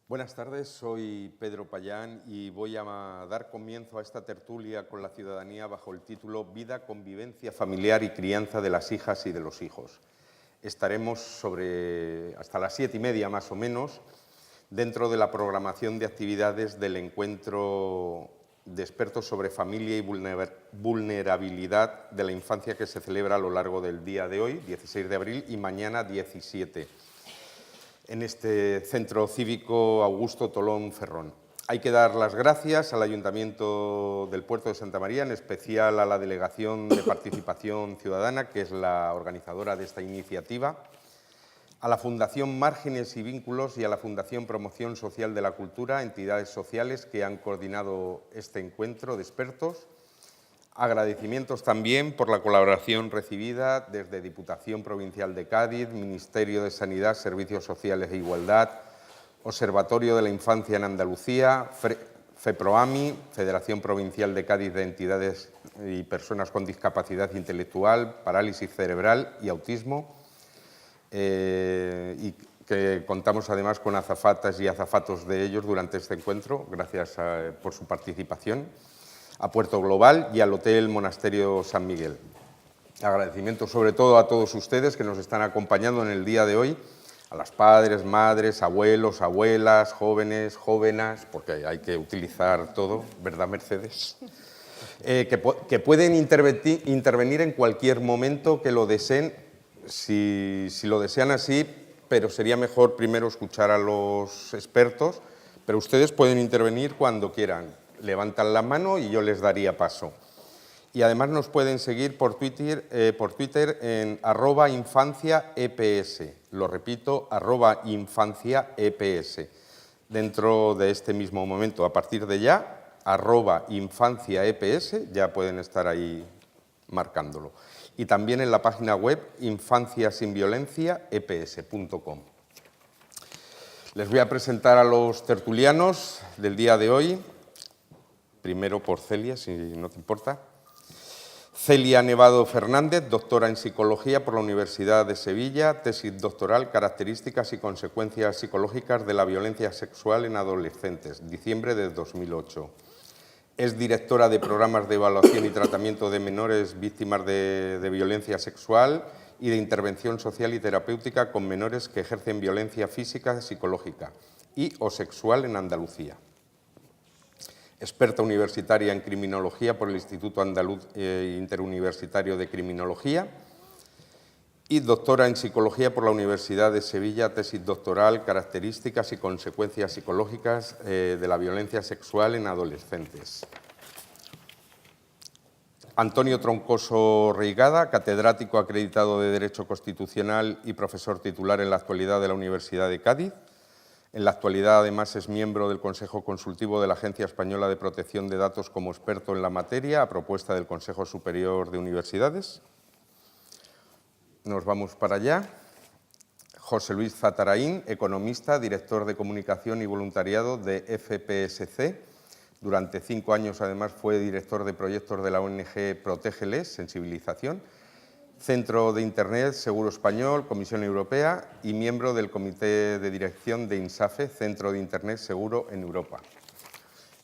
Buenas tardes, soy Pedro Payán y voy a dar comienzo a esta tertulia con la ciudadanía bajo el título Vida, convivencia familiar y crianza de las hijas y de los hijos. Estaremos hasta las 7:30 más o menos dentro de la programación de actividades del encuentro de expertos sobre familia y vulnerabilidad de la infancia que se celebra a lo largo del día de hoy, 16 de abril, y mañana 17. En este centro cívico Augusto Tolón Ferrón. Hay que dar las gracias al Ayuntamiento del Puerto de Santa María, en especial a la Delegación de Participación Ciudadana, que es la organizadora de esta iniciativa, a la Fundación Márgenes y Vínculos y a la Fundación Promoción Social de la Cultura, entidades sociales que han coordinado este encuentro de expertos. Agradecimientos también por la colaboración recibida desde Diputación Provincial de Cádiz, Ministerio de Sanidad, Servicios Sociales e Igualdad, Observatorio de la Infancia en Andalucía, FEPROAMI, Federación Provincial de Cádiz de Entidades y Personas con Discapacidad Intelectual, Parálisis Cerebral y Autismo, y que contamos además con azafatas y azafatos de ellos durante este encuentro. Gracias por su participación. A Puerto Global y al Hotel Monasterio San Miguel. Agradecimiento sobre todo a todos ustedes que nos están acompañando en el día de hoy, a las padres, madres, abuelos, abuelas, jóvenes, jóvenes, porque hay que utilizar todo, ¿verdad, Mercedes? Que pueden intervenir en cualquier momento que lo deseen, si lo desean así, pero sería mejor primero escuchar a los expertos, pero ustedes pueden intervenir cuando quieran. Levantan la mano y yo les daría paso. Y además nos pueden seguir por Twitter en @infanciaeps. Lo repito, @infanciaeps. Dentro de este mismo momento, a partir de ya, @infanciaeps, ya pueden estar ahí marcándolo. Y también en la página web infanciasinviolenciaeps.com. Les voy a presentar a los tertulianos del día de hoy. Primero por Celia, si no te importa. Celia Nevado Fernández, doctora en Psicología por la Universidad de Sevilla, tesis doctoral, características y consecuencias psicológicas de la violencia sexual en adolescentes, diciembre de 2008. Es directora de programas de evaluación y tratamiento de menores víctimas de violencia sexual y de intervención social y terapéutica con menores que ejercen violencia física, psicológica y o sexual en Andalucía. Experta universitaria en criminología por el Instituto Andaluz Interuniversitario de Criminología y doctora en psicología por la Universidad de Sevilla, tesis doctoral, características y consecuencias psicológicas de la violencia sexual en adolescentes. Antonio Troncoso Reigada, catedrático acreditado de Derecho Constitucional y profesor titular en la actualidad de la Universidad de Cádiz. En la actualidad, además, es miembro del Consejo Consultivo de la Agencia Española de Protección de Datos como experto en la materia, a propuesta del Consejo Superior de Universidades. Nos vamos para allá. José Luis Zatarain, economista, director de Comunicación y Voluntariado de FPSC. Durante 5 años, además, fue director de proyectos de la ONG Protégeles, Sensibilización, Centro de Internet Seguro Español, Comisión Europea y miembro del Comité de Dirección de INSAFE, Centro de Internet Seguro en Europa.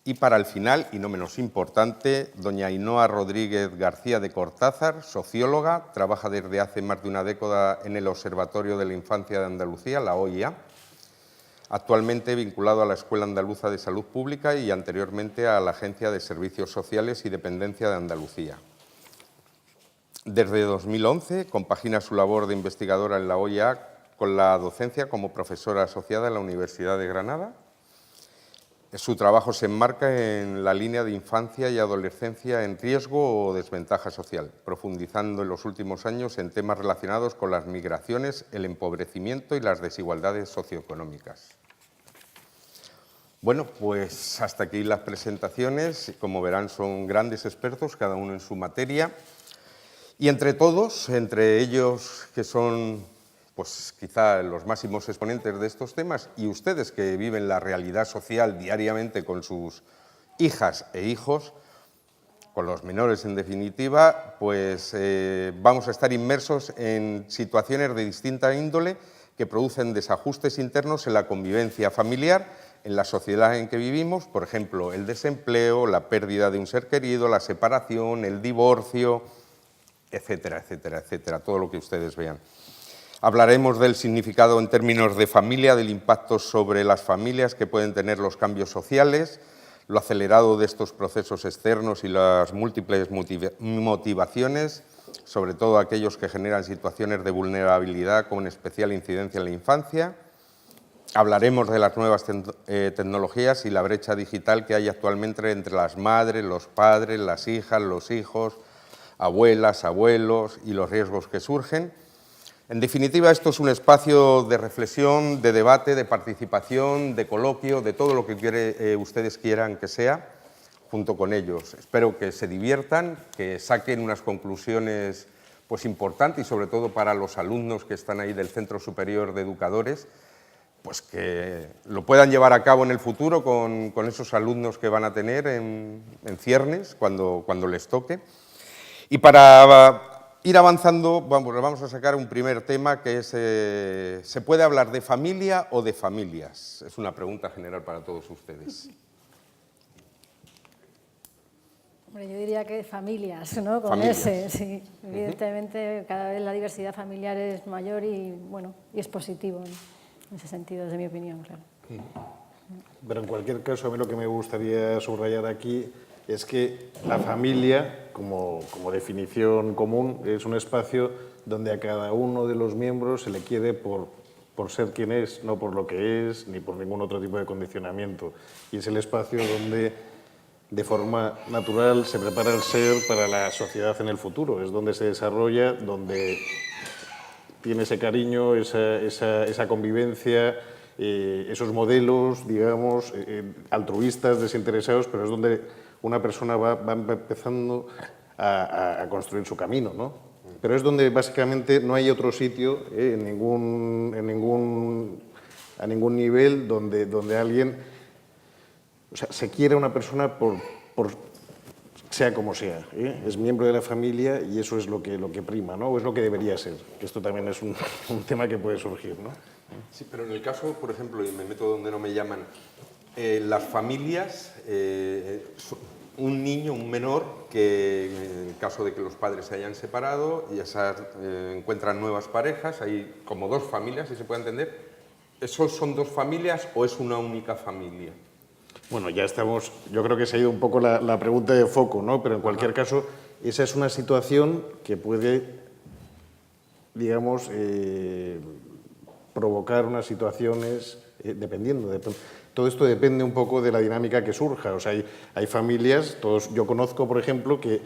Y para el final, y no menos importante, doña Ainhoa Rodríguez García de Cortázar, socióloga, trabaja desde hace más de una década en el Observatorio de la Infancia de Andalucía, la OIA, actualmente vinculado a la Escuela Andaluza de Salud Pública y anteriormente a la Agencia de Servicios Sociales y Dependencia de Andalucía. Desde 2011 compagina su labor de investigadora en la OIA con la docencia como profesora asociada en la Universidad de Granada. Su trabajo se enmarca en la línea de infancia y adolescencia en riesgo o desventaja social, profundizando en los últimos años en temas relacionados con las migraciones, el empobrecimiento y las desigualdades socioeconómicas. Bueno, pues hasta aquí las presentaciones. Como verán, son grandes expertos, cada uno en su materia. Y entre todos, entre ellos que son pues quizá los máximos exponentes de estos temas y ustedes que viven la realidad social diariamente con sus hijas e hijos, con los menores en definitiva, pues vamos a estar inmersos en situaciones de distinta índole que producen desajustes internos en la convivencia familiar en la sociedad en que vivimos, por ejemplo, el desempleo, la pérdida de un ser querido, la separación, el divorcio, etcétera, etcétera, etcétera, todo lo que ustedes vean. Hablaremos del significado en términos de familia, del impacto sobre las familias que pueden tener los cambios sociales, lo acelerado de estos procesos externos y las múltiples motivaciones, sobre todo aquellos que generan situaciones de vulnerabilidad con especial incidencia en la infancia. Hablaremos de las nuevas tecnologías y la brecha digital que hay actualmente entre las madres, los padres, las hijas, los hijos, abuelas, abuelos y los riesgos que surgen. En definitiva, esto es un espacio de reflexión, de debate, de participación, de coloquio, de todo lo que ustedes quieran que sea, junto con ellos. Espero que se diviertan, que saquen unas conclusiones pues, importantes y sobre todo para los alumnos que están ahí del Centro Superior de Educadores, pues que lo puedan llevar a cabo en el futuro con esos alumnos que van a tener en ciernes cuando les toque. Y para ir avanzando, vamos a sacar un primer tema que es, ¿se puede hablar de familia o de familias? Es una pregunta general para todos ustedes. Hombre, yo diría que familias, ¿no? Con Familias. ese, sí. Evidentemente, cada vez la diversidad familiar es mayor y, bueno, y es positivo en ese sentido, desde mi opinión, claro. Pero en cualquier caso, a mí lo que me gustaría subrayar aquí es que la familia, como definición común, es un espacio donde a cada uno de los miembros se le quiere por ser quien es, no por lo que es, ni por ningún otro tipo de condicionamiento. Y es el espacio donde, de forma natural, se prepara el ser para la sociedad en el futuro. Es donde se desarrolla, donde tiene ese cariño, esa convivencia, esos modelos, digamos, altruistas, desinteresados, pero es donde una persona va empezando a construir su camino, ¿no? Pero es donde básicamente no hay otro sitio a ningún nivel donde alguien, o sea, se quiere a una persona por sea como sea, ¿eh? Es miembro de la familia y eso es lo que prima, ¿no? O es lo que debería ser, que esto también es un tema que puede surgir, ¿no? Sí, pero en el caso, por ejemplo, y me meto donde no me llaman, las familias, un niño, un menor, que en el caso de que los padres se hayan separado y encuentran nuevas parejas, hay como dos familias, si se puede entender, ¿esos son dos familias o es una única familia? Bueno, ya estamos, yo creo que se ha ido un poco la pregunta de foco, ¿no? Pero en cualquier caso, esa es una situación que puede, digamos, provocar unas situaciones, dependiendo. Todo esto depende un poco de la dinámica que surja. O sea, hay familias, yo conozco, por ejemplo, que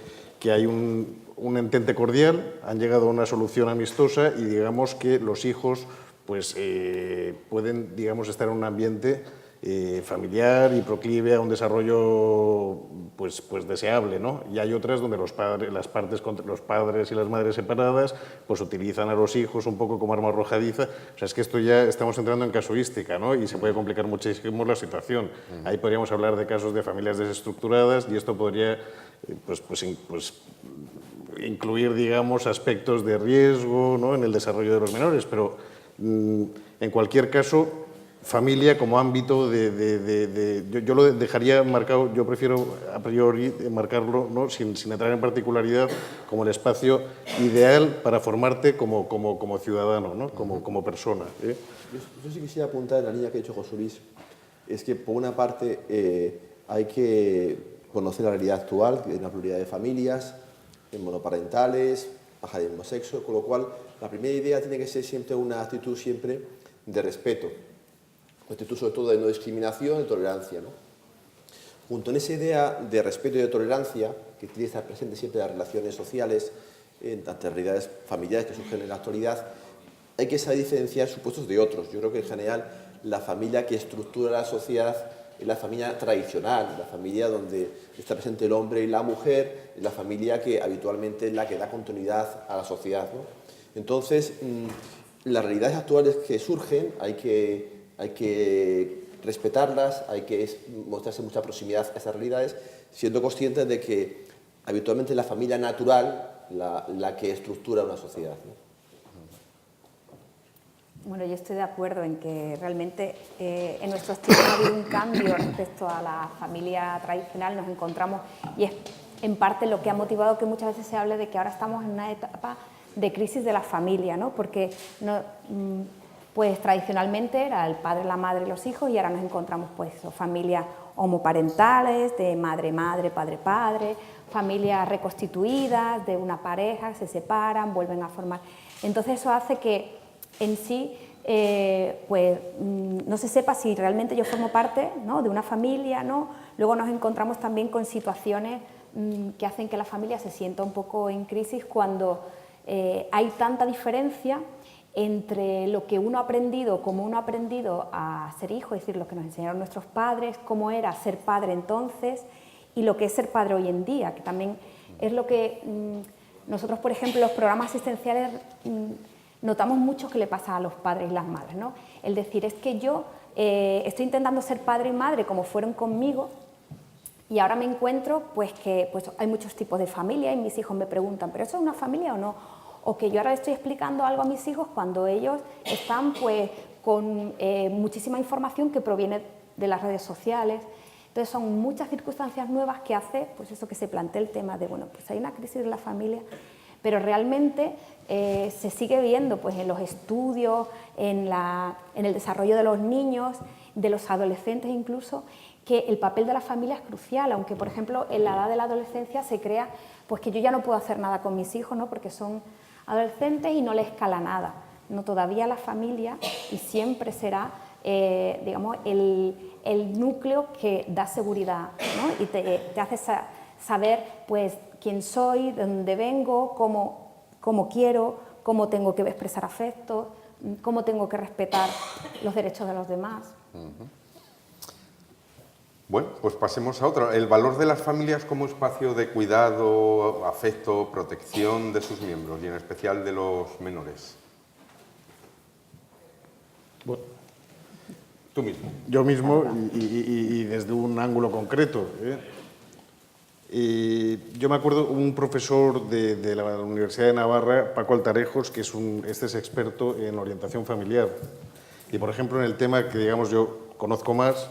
hay un entente cordial, han llegado a una solución amistosa y digamos que los hijos pues, pueden, digamos, estar en un ambiente familiar y proclive a un desarrollo pues deseable, ¿no? Y hay otras donde los padres y las madres separadas pues utilizan a los hijos un poco como arma arrojadiza. O sea, es que esto ya estamos entrando en casuística, ¿no? Y se puede complicar muchísimo la situación. Ahí podríamos hablar de casos de familias desestructuradas y esto podría incluir, digamos, aspectos de riesgo, ¿no? En el desarrollo de los menores, pero en cualquier caso, familia como ámbito yo lo dejaría marcado, yo prefiero a priori marcarlo, ¿no? sin entrar en particularidad, como el espacio ideal para formarte como ciudadano, ¿no? como persona, ¿eh? Yo sí quisiera apuntar en la línea que ha dicho José Luis, es que por una parte hay que conocer la realidad actual, que hay una pluralidad de familias, monoparentales, baja de mismo sexo, con lo cual la primera idea tiene que ser siempre una actitud siempre de respeto. Una actitud sobre todo de no discriminación y tolerancia, ¿no? Junto en esa idea de respeto y de tolerancia, que tiene que estar presente siempre en las relaciones sociales, ante realidades familiares que surgen en la actualidad, hay que saber diferenciar supuestos de otros. Yo creo que en general la familia que estructura la sociedad es la familia tradicional, la familia donde está presente el hombre y la mujer, es la familia que habitualmente es la que da continuidad a la sociedad, ¿no? Entonces, las realidades actuales que surgen hay que respetarlas, hay que mostrarse mucha proximidad a esas realidades, siendo conscientes de que habitualmente es la familia natural la que estructura una sociedad, ¿no? Bueno, yo estoy de acuerdo en que realmente en nuestros tiempos ha habido un cambio respecto a la familia tradicional, nos encontramos, y es en parte lo que ha motivado que muchas veces se hable de que ahora estamos en una etapa de crisis de la familia, ¿no? Porque pues tradicionalmente era el padre, la madre y los hijos, y ahora nos encontramos pues familias homoparentales, de madre-madre, padre-padre, familias reconstituidas, de una pareja, se separan, vuelven a formar. Entonces eso hace que en sí pues no se sepa si realmente yo formo parte, ¿no?, de una familia, ¿no? Luego nos encontramos también con situaciones que hacen que la familia se sienta un poco en crisis cuando hay tanta diferencia entre lo que uno ha aprendido, cómo uno ha aprendido a ser hijo, es decir, lo que nos enseñaron nuestros padres, cómo era ser padre entonces, y lo que es ser padre hoy en día, que también es lo que nosotros, por ejemplo, los programas asistenciales notamos mucho que le pasa a los padres y las madres, ¿no? El decir, es que yo estoy intentando ser padre y madre como fueron conmigo, y ahora me encuentro pues que pues, hay muchos tipos de familia, y mis hijos me preguntan, ¿pero eso es una familia o no? O que yo ahora le estoy explicando algo a mis hijos cuando ellos están pues con muchísima información que proviene de las redes sociales. Entonces son muchas circunstancias nuevas que hace pues eso, que se plantee el tema de, bueno, pues hay una crisis en la familia, pero realmente se sigue viendo pues en los estudios, en el desarrollo de los niños, de los adolescentes incluso, que el papel de la familia es crucial, aunque por ejemplo en la edad de la adolescencia se crea pues que yo ya no puedo hacer nada con mis hijos, ¿no?, porque son adolescentes y no les cala nada. No, todavía la familia, y siempre será digamos, el núcleo que da seguridad, ¿no?, y te hace saber pues quién soy, de dónde vengo, cómo quiero, cómo tengo que expresar afecto, cómo tengo que respetar los derechos de los demás. Bueno, pues pasemos a otro. El valor de las familias como espacio de cuidado, afecto, protección de sus miembros, y en especial de los menores. Bueno, tú mismo. Yo mismo, y desde un ángulo concreto. Yo me acuerdo un profesor de la Universidad de Navarra, Paco Altarejos, que este es experto en orientación familiar. Y, por ejemplo, en el tema que, digamos, yo conozco más,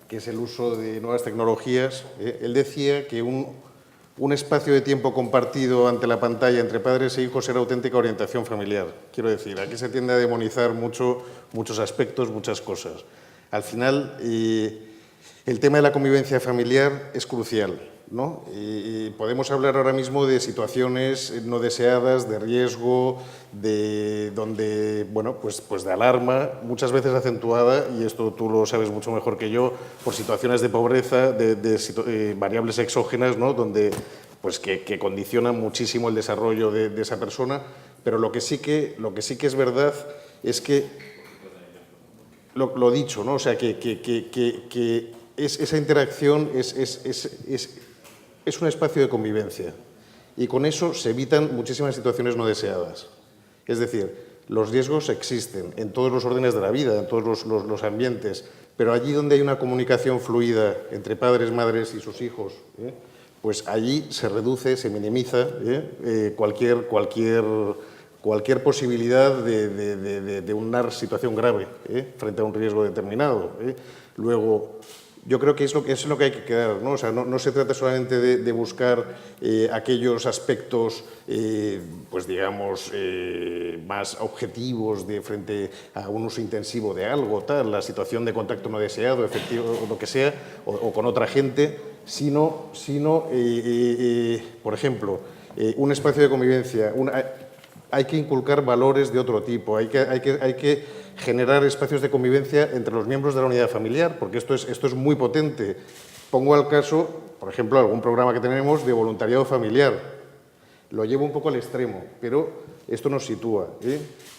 que es el uso de nuevas tecnologías, él decía que un espacio de tiempo compartido ante la pantalla entre padres e hijos era auténtica orientación familiar. Quiero decir, aquí se tiende a demonizar muchos aspectos, muchas cosas. Al final, el tema de la convivencia familiar es crucial, ¿no? Y podemos hablar ahora mismo de situaciones no deseadas, de riesgo, donde, bueno, pues de alarma, muchas veces acentuada, y esto tú lo sabes mucho mejor que yo, por situaciones de pobreza, de variables exógenas, ¿no?, donde, pues que condicionan muchísimo el desarrollo de esa persona. Pero lo que sí que es verdad es que, lo dicho, ¿no?, o sea, que esa interacción es un espacio de convivencia, y con eso se evitan muchísimas situaciones no deseadas. Es decir, los riesgos existen en todos los órdenes de la vida, en todos los ambientes, pero allí donde hay una comunicación fluida entre padres, madres y sus hijos, pues allí se reduce, se minimiza cualquier posibilidad de una situación grave frente a un riesgo determinado. Luego, yo creo que eso es lo que hay que quedar, ¿no? O sea, no se trata solamente de buscar aquellos aspectos, pues digamos, más objetivos frente a un uso intensivo de algo, tal, la situación de contacto no deseado, efectivo, o lo que sea, o con otra gente, sino por ejemplo, un espacio de convivencia. Hay que inculcar valores de otro tipo, hay que generar espacios de convivencia entre los miembros de la unidad familiar, porque esto es muy potente. Pongo al caso, por ejemplo, algún programa que tenemos de voluntariado familiar. Lo llevo un poco al extremo, pero esto nos sitúa.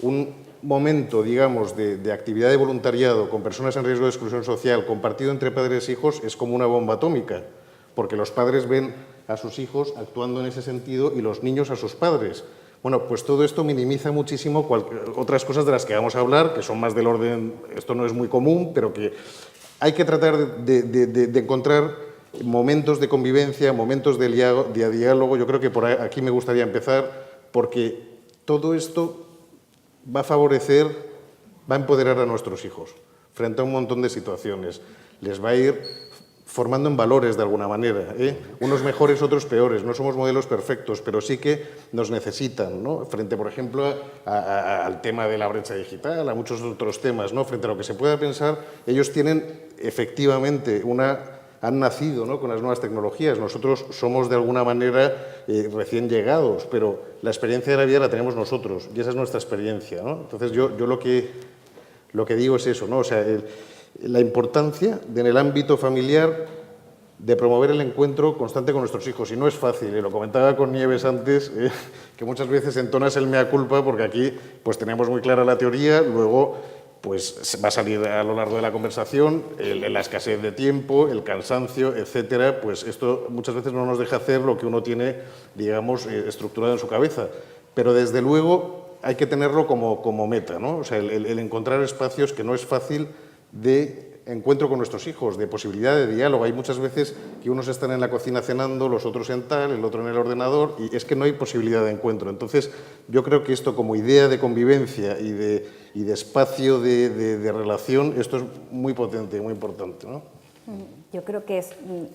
Un momento, digamos, de actividad de voluntariado con personas en riesgo de exclusión social, compartido entre padres e hijos, es como una bomba atómica, porque los padres ven a sus hijos actuando en ese sentido y los niños a sus padres. Bueno, pues todo esto minimiza muchísimo otras cosas de las que vamos a hablar, que son más del orden, esto no es muy común, pero que hay que tratar de encontrar momentos de convivencia, momentos de diálogo. Yo creo que por aquí me gustaría empezar, porque todo esto va a favorecer va a empoderar a nuestros hijos frente a un montón de situaciones. Les va a ir formando en valores de alguna manera, ¿eh? Unos mejores, otros peores. No somos modelos perfectos, pero sí que nos necesitan, ¿no? Frente, por ejemplo, al tema de la brecha digital, a muchos otros temas, ¿no? Frente a lo que se pueda pensar, ellos tienen efectivamente han nacido, ¿no?, con las nuevas tecnologías. Nosotros somos de alguna manera recién llegados, pero la experiencia de la vida la tenemos nosotros y esa es nuestra experiencia, ¿no? Entonces yo lo que digo es eso, ¿no? O sea, la importancia en el ámbito familiar de promover el encuentro constante con nuestros hijos. Y no es fácil, lo comentaba con Nieves antes, que muchas veces entonas el mea culpa porque aquí pues tenemos muy clara la teoría, luego pues va a salir a lo largo de la conversación la escasez de tiempo, el cansancio, etcétera. Pues esto muchas veces no nos deja hacer lo que uno tiene, digamos, estructurado en su cabeza. Pero desde luego hay que tenerlo como meta, ¿no? O sea, el encontrar espacios que no es fácil de encuentro con nuestros hijos, de posibilidad de diálogo. Hay muchas veces que unos están en la cocina cenando, los otros en tal, el otro en el ordenador, y es que no hay posibilidad de encuentro. Entonces, yo creo que esto como idea de convivencia y de espacio de relación, esto es muy potente, muy importante, ¿no? Yo creo que es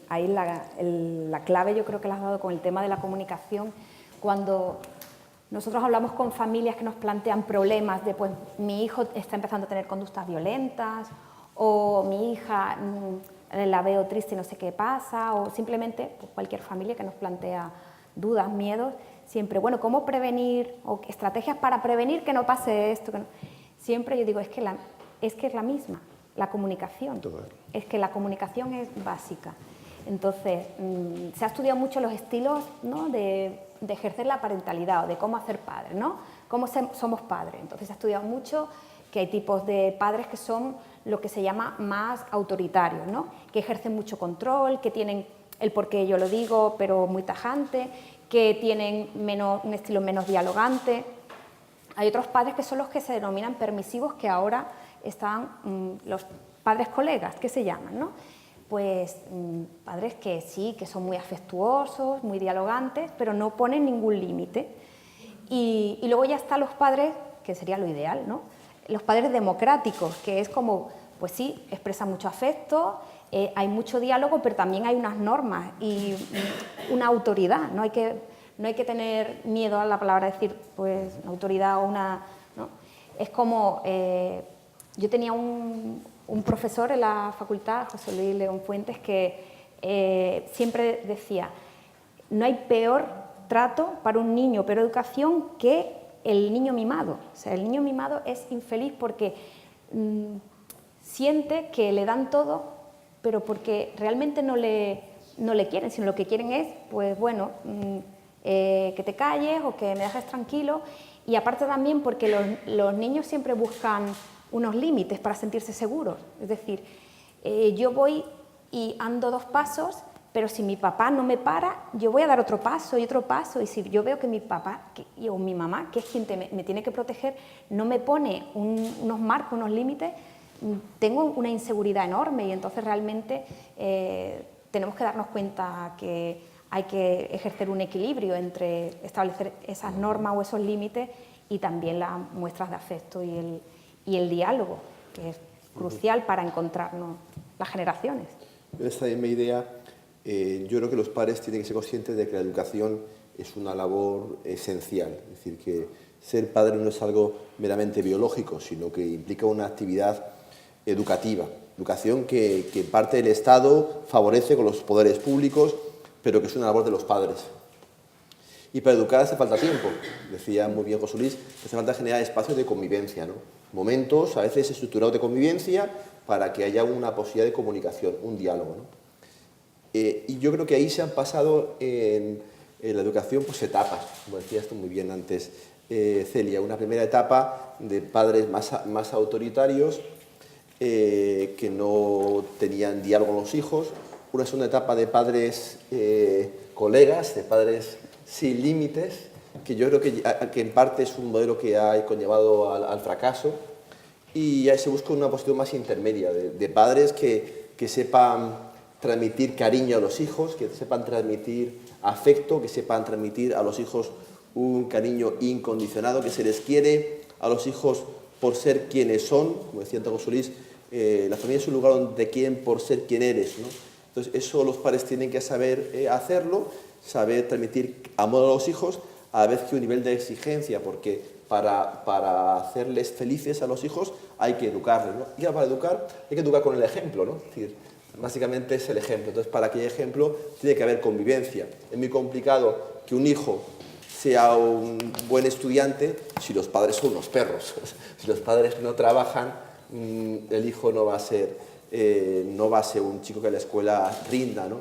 ahí la clave, yo creo que la has dado con el tema de la comunicación. Cuando nosotros hablamos con familias que nos plantean problemas de, pues, mi hijo está empezando a tener conductas violentas, o mi hija la veo triste y no sé qué pasa, o simplemente pues, cualquier familia que nos plantea dudas, miedos, siempre, bueno, ¿cómo prevenir? O estrategias para prevenir que no pase esto. Que no. Siempre yo digo, es que es la misma, la comunicación. Es que la comunicación es básica. Entonces, se ha estudiado mucho los estilos, ¿no?, de ejercer la parentalidad o de cómo hacer padres, ¿no? Cómo somos padres. Entonces, se ha estudiado mucho que hay tipos de padres que son lo que se llama más autoritarios, ¿no?, que ejercen mucho control, que tienen el por qué yo lo digo, pero muy tajante, que tienen un estilo menos dialogante. Hay otros padres que son los que se denominan permisivos, que ahora están los padres colegas, que se llaman, ¿no? Pues padres que sí, que son muy afectuosos, muy dialogantes, pero no ponen ningún límite. Y luego ya están los padres, que sería lo ideal, ¿no?, los padres democráticos, que es como, pues sí, expresan mucho afecto, hay mucho diálogo, pero también hay unas normas y una autoridad. No hay que tener miedo a la palabra decir, pues, una autoridad o una... ¿no? Es como... yo tenía un profesor en la facultad, José Luis León Fuentes, que siempre decía, no hay peor trato para un niño, peor educación que el niño mimado. O sea, el niño mimado es infeliz porque siente que le dan todo, pero porque realmente no le quieren, sino lo que quieren es, pues bueno, que te calles o que me dejes tranquilo. Y aparte también porque los niños siempre buscan unos límites para sentirse seguros. Es decir, yo voy y ando 2 pasos, pero si mi papá no me para, yo voy a dar otro paso y otro paso. Y si yo veo que mi papá o mi mamá, que es quien me tiene que proteger, no me pone unos marcos, unos límites, tengo una inseguridad enorme. Y entonces realmente tenemos que darnos cuenta que hay que ejercer un equilibrio entre establecer esas normas o esos límites y también las muestras de afecto y el diálogo, que es crucial para encontrarnos las generaciones. Esta misma idea, yo creo que los padres tienen que ser conscientes de que la educación es una labor esencial. Es decir, que ser padre no es algo meramente biológico, sino que implica una actividad educativa. Educación que en parte el Estado favorece con los poderes públicos, pero que es una labor de los padres. Y para educar hace falta tiempo. Decía muy bien José Luis, que hace falta generar espacios de convivencia, ¿no? Momentos, a veces estructurados de convivencia, para que haya una posibilidad de comunicación, un diálogo, ¿no? Y yo creo que ahí se han pasado en la educación pues etapas, como decía esto muy bien antes Celia. Una primera etapa de padres más autoritarios que no tenían diálogo con los hijos. Una segunda etapa de padres colegas, de padres sin límites, que yo creo que en parte es un modelo que ha conllevado al fracaso. Y ya se busca una posición más intermedia, de padres que sepan transmitir cariño a los hijos, que sepan transmitir afecto, que sepan transmitir a los hijos un cariño incondicionado, que se les quiere a los hijos por ser quienes son, como decía Antonio Solís, la familia es un lugar donde quieren por ser quien eres, ¿no? Entonces eso los padres tienen que saber hacerlo, saber transmitir amor a los hijos, a la vez que un nivel de exigencia, porque para hacerles felices a los hijos hay que educarles, ¿no? Y para educar hay que educar con el ejemplo, ¿no? Es decir, básicamente es el ejemplo. Entonces, para que haya ejemplo tiene que haber convivencia. Es muy complicado que un hijo sea un buen estudiante si los padres son unos perros. Si los padres no trabajan, el hijo no va a ser un chico que a la escuela rinda, ¿no?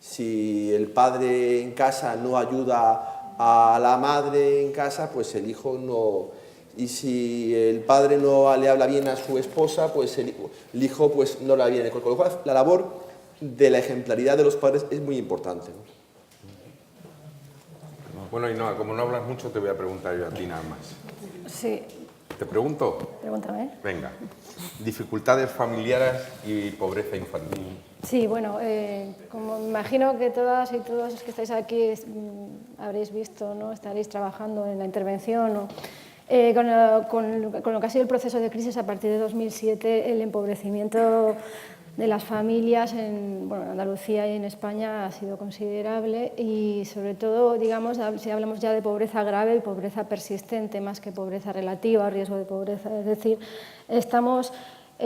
Si el padre en casa no ayuda a la madre en casa, pues el hijo no... Y si el padre no le habla bien a su esposa, pues el hijo pues, no le habla bien. Con lo cual, la labor de la ejemplaridad de los padres es muy importante, ¿no? Bueno, Ainhoa, como no hablas mucho, te voy a preguntar yo a ti nada más. Sí. ¿Te pregunto? Pregúntame. Venga. Dificultades familiares y pobreza infantil. Sí, bueno, como me imagino que todas y todos los que estáis aquí habréis visto, ¿no? Estaréis trabajando en la intervención, ¿no? Con lo que ha sido el proceso de crisis a partir de 2007, el empobrecimiento de las familias en Andalucía y en España ha sido considerable y sobre todo, digamos, si hablamos ya de pobreza grave y pobreza persistente más que pobreza relativa o riesgo de pobreza, es decir, estamos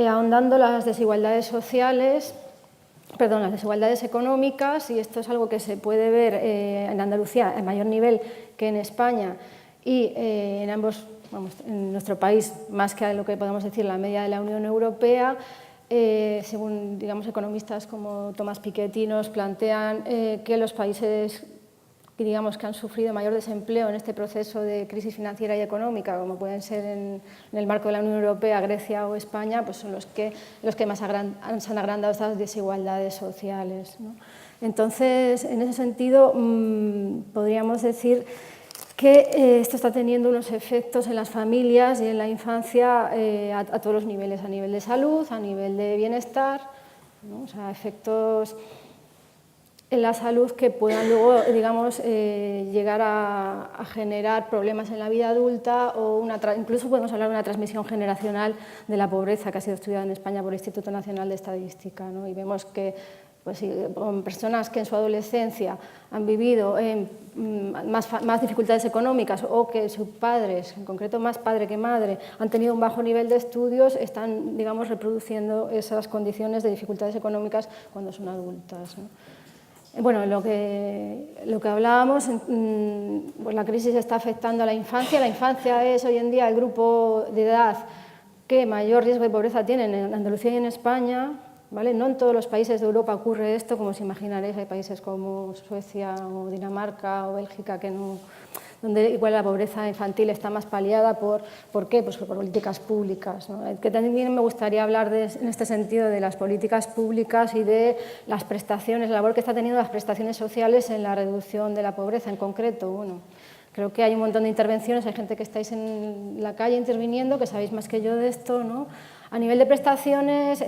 ahondando las desigualdades sociales, las desigualdades económicas, y esto es algo que se puede ver en Andalucía en mayor nivel que en España y en ambos, en nuestro país más que lo que podemos decir la media de la Unión Europea. Según digamos, economistas como Tomás Piketty nos plantean que los países digamos, que han sufrido mayor desempleo en este proceso de crisis financiera y económica, como pueden ser en el marco de la Unión Europea, Grecia o España, pues son los que más se han agrandado estas desigualdades sociales, ¿no? Entonces, en ese sentido, podríamos decir que esto está teniendo unos efectos en las familias y en la infancia a todos los niveles, a nivel de salud, a nivel de bienestar, ¿no? O sea, efectos en la salud que puedan luego, digamos, llegar a generar problemas en la vida adulta o incluso podemos hablar de una transmisión generacional de la pobreza que ha sido estudiada en España por el Instituto Nacional de Estadística, ¿no? Y vemos que pues, personas que en su adolescencia han vivido más dificultades económicas o que sus padres, en concreto más padre que madre, han tenido un bajo nivel de estudios, están, digamos, reproduciendo esas condiciones de dificultades económicas cuando son adultas, ¿no? Bueno, lo que hablábamos, pues la crisis está afectando a la infancia. La infancia es hoy en día el grupo de edad que mayor riesgo de pobreza tiene en Andalucía y en España, ¿vale? No en todos los países de Europa ocurre esto, como os imaginaréis, hay países como Suecia o Dinamarca o Bélgica que no, donde igual la pobreza infantil está más paliada ¿por qué? Pues por políticas públicas, ¿no? Que también me gustaría hablar en este sentido de las políticas públicas y de las prestaciones, la labor que están teniendo las prestaciones sociales en la reducción de la pobreza en concreto. Bueno, creo que hay un montón de intervenciones, hay gente que estáis en la calle interviniendo, que sabéis más que yo de esto, ¿no? A nivel de prestaciones,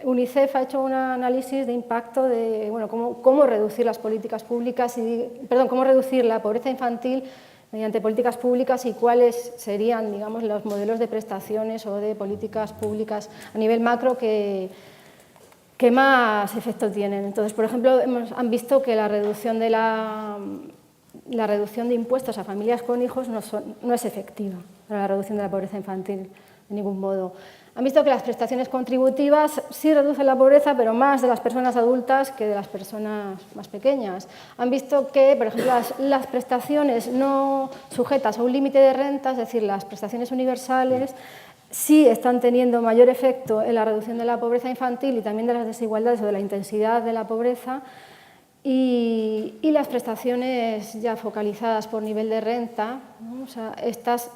UNICEF ha hecho un análisis de impacto de bueno, cómo reducir las políticas públicas, cómo reducir la pobreza infantil mediante políticas públicas y cuáles serían, digamos, los modelos de prestaciones o de políticas públicas a nivel macro que más efecto tienen. Entonces, por ejemplo, han visto que la reducción de impuestos a familias con hijos no es efectiva para la reducción de la pobreza infantil de ningún modo. Han visto que las prestaciones contributivas sí reducen la pobreza, pero más de las personas adultas que de las personas más pequeñas. Han visto que, por ejemplo, las prestaciones no sujetas a un límite de renta, es decir, las prestaciones universales, sí están teniendo mayor efecto en la reducción de la pobreza infantil y también de las desigualdades o de la intensidad de la pobreza. Y las prestaciones ya focalizadas por nivel de renta, ¿no? O sea, estas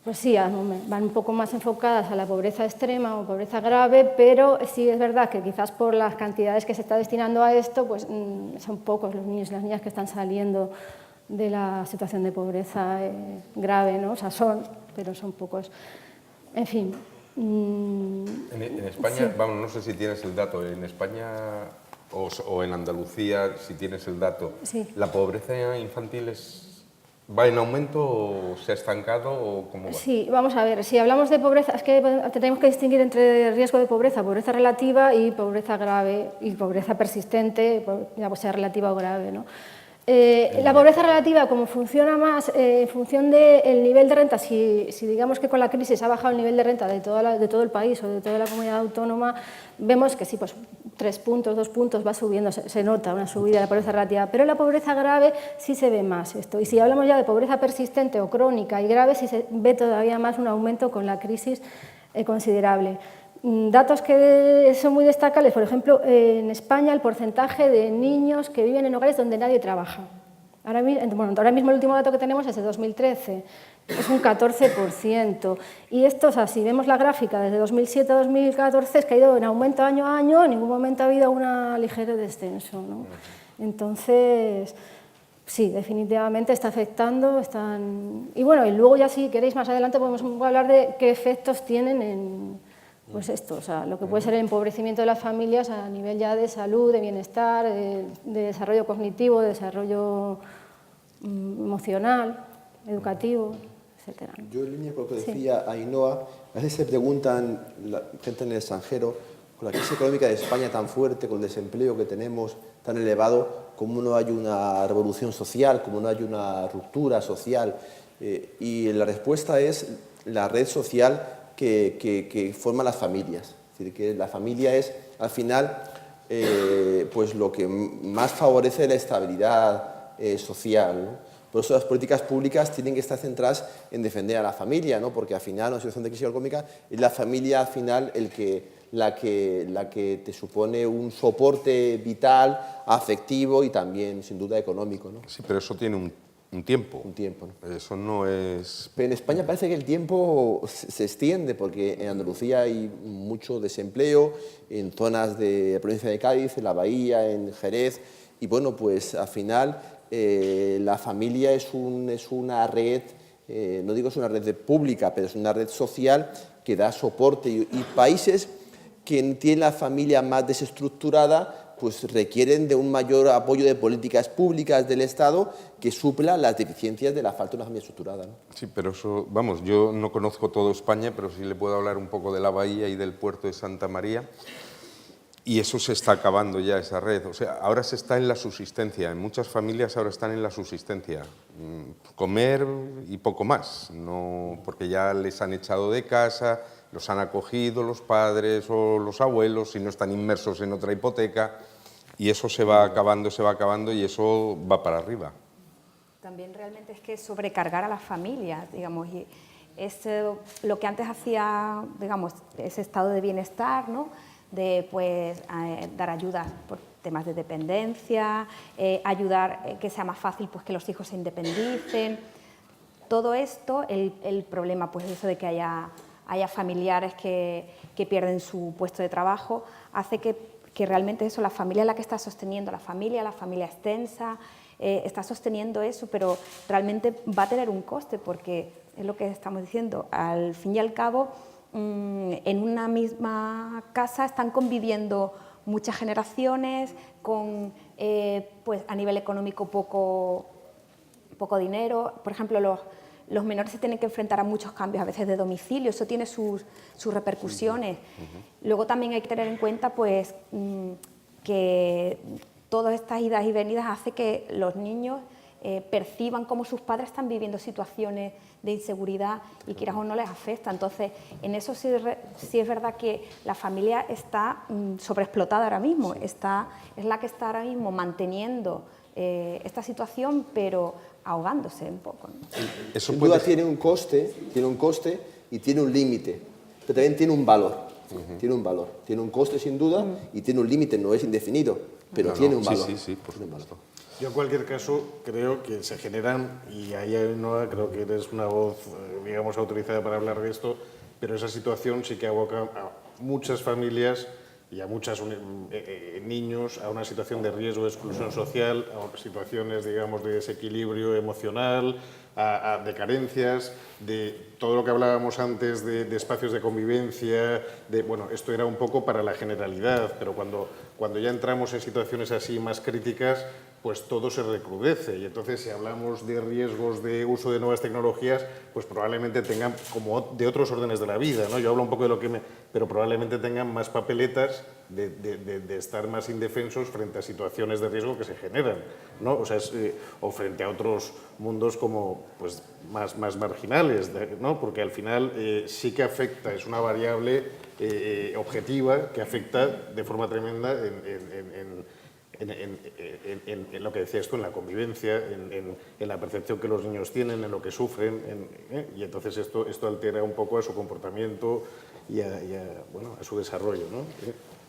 pues sí, van un poco más enfocadas a la pobreza extrema o pobreza grave, pero sí es verdad que quizás por las cantidades que se está destinando a esto, pues son pocos los niños y las niñas que están saliendo de la situación de pobreza grave, ¿no? O sea, pero son pocos. En fin. En España, sí. Vamos, no sé si tienes el dato, en España o en Andalucía, si tienes el dato, sí. ¿La pobreza infantil es ¿Va en aumento o se ha estancado o cómo va? Sí, vamos a ver, si hablamos de pobreza, es que tenemos que distinguir entre riesgo de pobreza, pobreza relativa y pobreza grave y pobreza persistente, ya sea relativa o grave, ¿no? La pobreza relativa, como funciona más en función del nivel de renta, si digamos que con la crisis ha bajado el nivel de renta de todo el país o de toda la comunidad autónoma, vemos que sí, pues 3 puntos, 2 puntos va subiendo, se nota una subida de la pobreza relativa, pero en la pobreza grave sí se ve más esto. Y si hablamos ya de pobreza persistente o crónica y grave, sí se ve todavía más un aumento con la crisis considerable. Datos que son muy destacables, por ejemplo, en España el porcentaje de niños que viven en hogares donde nadie trabaja. Ahora mismo el último dato que tenemos es de 2013, es un 14%. Y esto, o sea, si vemos la gráfica desde 2007 a 2014, es que ha ido en aumento año a año, en ningún momento ha habido un ligero descenso, ¿no? Entonces, sí, definitivamente está afectando. Y bueno, y luego ya si queréis más adelante podemos hablar de qué efectos tienen en... Pues esto, o sea, lo que puede ser el empobrecimiento de las familias a nivel ya de salud, de bienestar, de desarrollo cognitivo, de desarrollo emocional, educativo, etc. Yo en línea con lo que decía Ainhoa, a veces se preguntan la gente en el extranjero, con la crisis económica de España tan fuerte, con el desempleo que tenemos tan elevado, cómo no hay una revolución social, cómo no hay una ruptura social. Y la respuesta es la red social que forman las familias. Es decir, que la familia es, al final, pues lo que más favorece la estabilidad social, ¿no? Por eso las políticas públicas tienen que estar centradas en defender a la familia, ¿no? Porque al final, en una situación de crisis económica, es la familia al final la que te supone un soporte vital, afectivo y también, sin duda, económico, ¿no? Sí, pero eso tiene un tiempo. Un tiempo, ¿no? Eso no es... Pero en España parece que el tiempo se extiende, porque en Andalucía hay mucho desempleo, en zonas de la provincia de Cádiz, en la Bahía, en Jerez, y bueno, pues al final la familia es una red, no digo es una red pública, pero es una red social que da soporte, y países que tienen la familia más desestructurada pues requieren de un mayor apoyo de políticas públicas del Estado que supla las deficiencias de la falta de una familia estructurada, ¿no? Sí, pero eso, vamos, yo no conozco todo España, pero sí le puedo hablar un poco de la Bahía y del puerto de Santa María, y eso se está acabando ya, esa red. O sea, ahora se está en la subsistencia, en muchas familias ahora están en la subsistencia, comer y poco más, no, porque ya les han echado de casa, los han acogido los padres o los abuelos y no están inmersos en otra hipoteca, y eso se va acabando y eso va para arriba. También realmente es que sobrecargar a las familias, digamos, y es lo que antes hacía, digamos, ese estado de bienestar, ¿no? De pues dar ayuda por temas de dependencia, ayudar que sea más fácil pues que los hijos se independicen. Todo esto, el problema pues eso de que haya familiares que pierden su puesto de trabajo, hace que realmente eso, la familia es la que está sosteniendo, la familia extensa, está sosteniendo eso, pero realmente va a tener un coste, porque es lo que estamos diciendo, al fin y al cabo, en una misma casa están conviviendo muchas generaciones, con pues a nivel económico poco dinero. Por ejemplo, los menores se tienen que enfrentar a muchos cambios, a veces de domicilio, eso tiene sus repercusiones. Luego también hay que tener en cuenta pues, que todas estas idas y venidas hace que los niños perciban cómo sus padres están viviendo situaciones de inseguridad y quieras o no les afecta. Entonces, en eso sí es verdad que la familia está sobreexplotada ahora mismo, es la que está ahora mismo manteniendo esta situación, pero ahogándose un poco, ¿no? Sin duda tiene un coste y tiene un límite, pero también tiene un valor. Tiene un valor, tiene un coste sin duda y tiene un límite, no es indefinido, pero tiene un valor. Sí, por supuesto. Yo en cualquier caso creo que se generan, y ahí Ainhoa, creo que eres una voz, digamos, autorizada para hablar de esto, pero esa situación sí que aboca a muchas familias y a muchos niños a una situación de riesgo de exclusión social, a situaciones, digamos, de desequilibrio emocional, de carencias, de todo lo que hablábamos antes de espacios de convivencia, bueno, esto era un poco para la generalidad, pero cuando ya entramos en situaciones así más críticas, pues todo se recrudece y entonces si hablamos de riesgos de uso de nuevas tecnologías, pues probablemente tengan como de otros órdenes de la vida, ¿no? Yo hablo un poco de lo que pero probablemente tengan más papeletas de estar más indefensos frente a situaciones de riesgo que se generan, ¿no? O sea, o frente a otros mundos como pues más marginales, ¿no? Porque al final sí que afecta, es una variable objetiva que afecta de forma tremenda en lo que decías tú, en la convivencia, en la percepción que los niños tienen, en lo que sufren, y entonces esto altera un poco a su comportamiento y bueno, a su desarrollo, ¿no?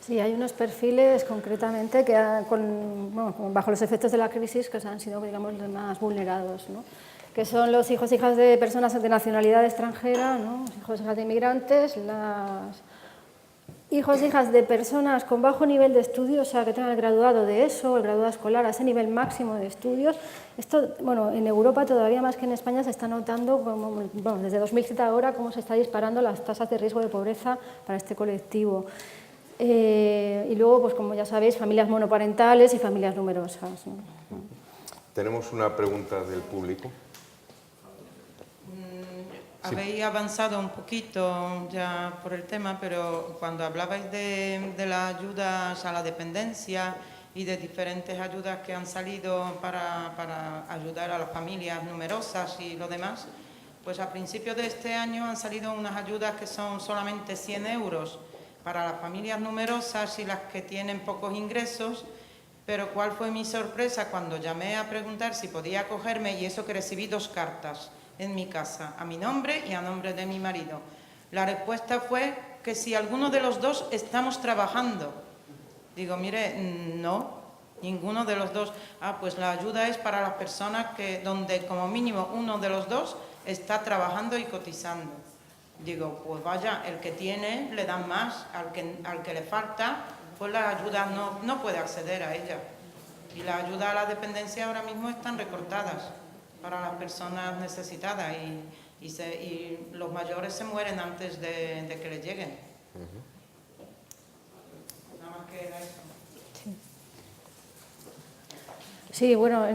Sí, hay unos perfiles concretamente que bajo los efectos de la crisis que han sido, digamos, los más vulnerados, ¿no? Que son los hijos e hijas de personas de nacionalidad extranjera, ¿no? Los hijos e hijas de inmigrantes, hijos e hijas de personas con bajo nivel de estudios, o sea, que tengan el graduado de ESO, el graduado escolar, a ese nivel máximo de estudios. Esto, bueno, en Europa todavía más que en España se está notando, desde 2007 ahora, cómo se está disparando las tasas de riesgo de pobreza para este colectivo. Y luego, pues como ya sabéis, familias monoparentales y familias numerosas, ¿no? Tenemos una pregunta del público. Habéis avanzado un poquito ya por el tema, pero cuando hablabais de las ayudas a la dependencia y de diferentes ayudas que han salido para ayudar a las familias numerosas y lo demás, pues a principios de este año han salido unas ayudas que son solamente 100 euros para las familias numerosas y las que tienen pocos ingresos, pero ¿cuál fue mi sorpresa cuando llamé a preguntar si podía acogerme? Y eso que recibí 2 cartas en mi casa, a mi nombre y a nombre de mi marido. La respuesta fue que si alguno de los dos estamos trabajando. Digo, mire, no, ninguno de los dos. Ah, pues la ayuda es para las personas donde como mínimo uno de los dos está trabajando y cotizando. Digo, pues vaya, el que tiene le dan más, al que le falta, pues la ayuda no puede acceder a ella. Y la ayuda a la dependencia ahora mismo están recortadas para las personas necesitadas y los mayores se mueren antes de que les lleguen. Nada más que era eso. Sí, bueno,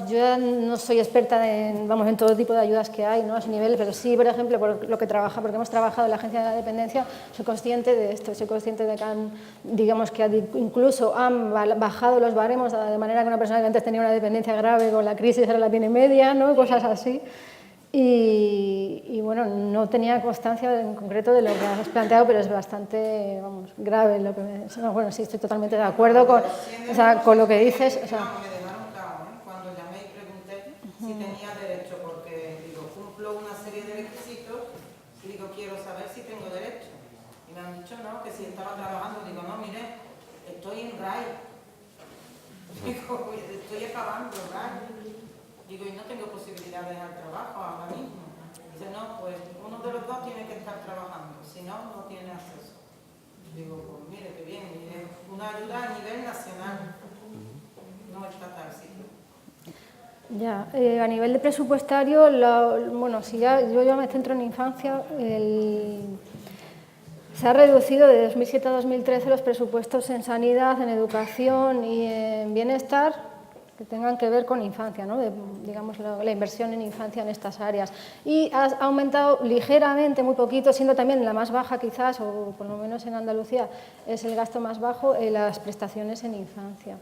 yo ya no soy experta en todo tipo de ayudas que hay, ¿no? A ese nivel, pero sí, por ejemplo, porque hemos trabajado en la Agencia de la Dependencia, soy consciente de esto, soy consciente de que incluso han bajado los baremos de manera que una persona que antes tenía una dependencia grave con la crisis ahora la tiene media, ¿no? Cosas así. Y bueno, no tenía constancia en concreto de lo que has planteado, pero es bastante, grave lo que bueno, sí, estoy totalmente de acuerdo con lo que dices. O sea, me dejaron cao, cuando llamé y pregunté si tenía derecho, porque digo, cumplo una serie de requisitos y digo, quiero saber si tengo derecho. Y me han dicho, no, que si estaba trabajando. Digo, no, mire, estoy en RAI. Digo, estoy acabando RAI. Digo, y no tengo posibilidad de dejar trabajo ahora mismo. Dice, no, pues uno de los dos tiene que estar trabajando, si no, no tiene acceso. Digo, pues mire, qué bien, es una ayuda a nivel nacional, no estatal, sí. Ya, a nivel de presupuestario, si yo ya me centro en infancia, se ha reducido de 2007 a 2013 los presupuestos en sanidad, en educación y en bienestar, que tengan que ver con infancia, ¿no? Digamos, la inversión en infancia en estas áreas. Y ha aumentado ligeramente, muy poquito, siendo también la más baja quizás, o por lo menos en Andalucía es el gasto más bajo, las prestaciones en infancia.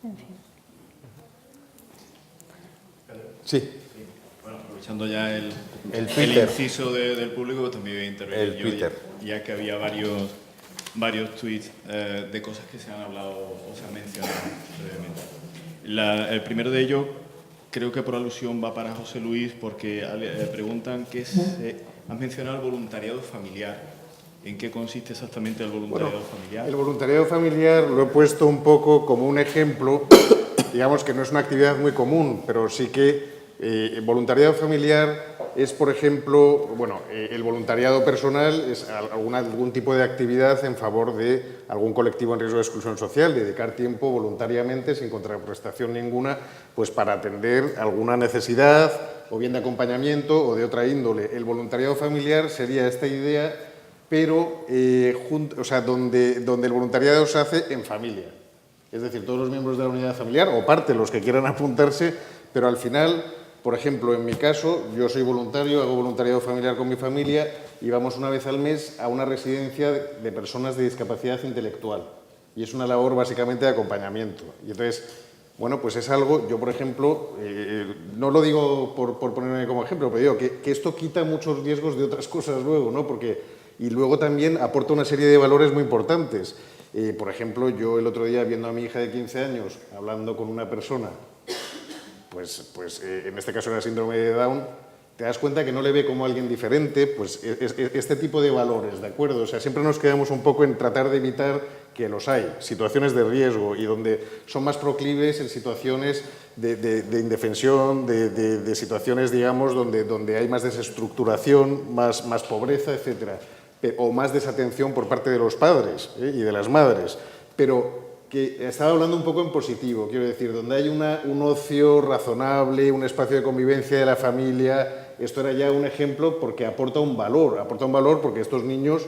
En fin. Sí. Bueno, aprovechando ya el inciso del público, pues también voy a intervenir yo, ya que había varios tweets de cosas que se han hablado o se han mencionado brevemente. El primero de ellos, creo que por alusión va para José Luis, porque preguntan has mencionado el voluntariado familiar. ¿En qué consiste exactamente el voluntariado familiar? El voluntariado familiar lo he puesto un poco como un ejemplo, digamos que no es una actividad muy común, pero sí que el voluntariado familiar es, por ejemplo, bueno, el voluntariado personal es algún tipo de actividad en favor de algún colectivo en riesgo de exclusión social, dedicar tiempo voluntariamente, sin contraprestación ninguna, pues para atender alguna necesidad, o bien de acompañamiento o de otra índole. El voluntariado familiar sería esta idea, pero donde el voluntariado se hace en familia. Es decir, todos los miembros de la unidad familiar, o parte, los que quieran apuntarse, pero al final, por ejemplo, en mi caso, yo soy voluntario, hago voluntariado familiar con mi familia y vamos una vez al mes a una residencia de personas de discapacidad intelectual. Y es una labor básicamente de acompañamiento. Y entonces, bueno, pues es algo, yo por ejemplo, no lo digo por ponerme como ejemplo, pero digo que esto quita muchos riesgos de otras cosas luego, ¿no? Y luego también aporta una serie de valores muy importantes. Por ejemplo, yo el otro día, viendo a mi hija de 15 años, hablando con una persona, pues en este caso era síndrome de Down, te das cuenta que no le ve como alguien diferente, pues este tipo de valores, ¿de acuerdo? O sea, siempre nos quedamos un poco en tratar de evitar, que los hay, situaciones de riesgo y donde son más proclives en situaciones de indefensión, de situaciones, digamos, donde hay más desestructuración, más pobreza, etcétera, o más desatención por parte de los padres y de las madres. Pero que estaba hablando un poco en positivo, quiero decir, donde hay un ocio razonable, un espacio de convivencia de la familia. Esto era ya un ejemplo porque aporta un valor porque estos niños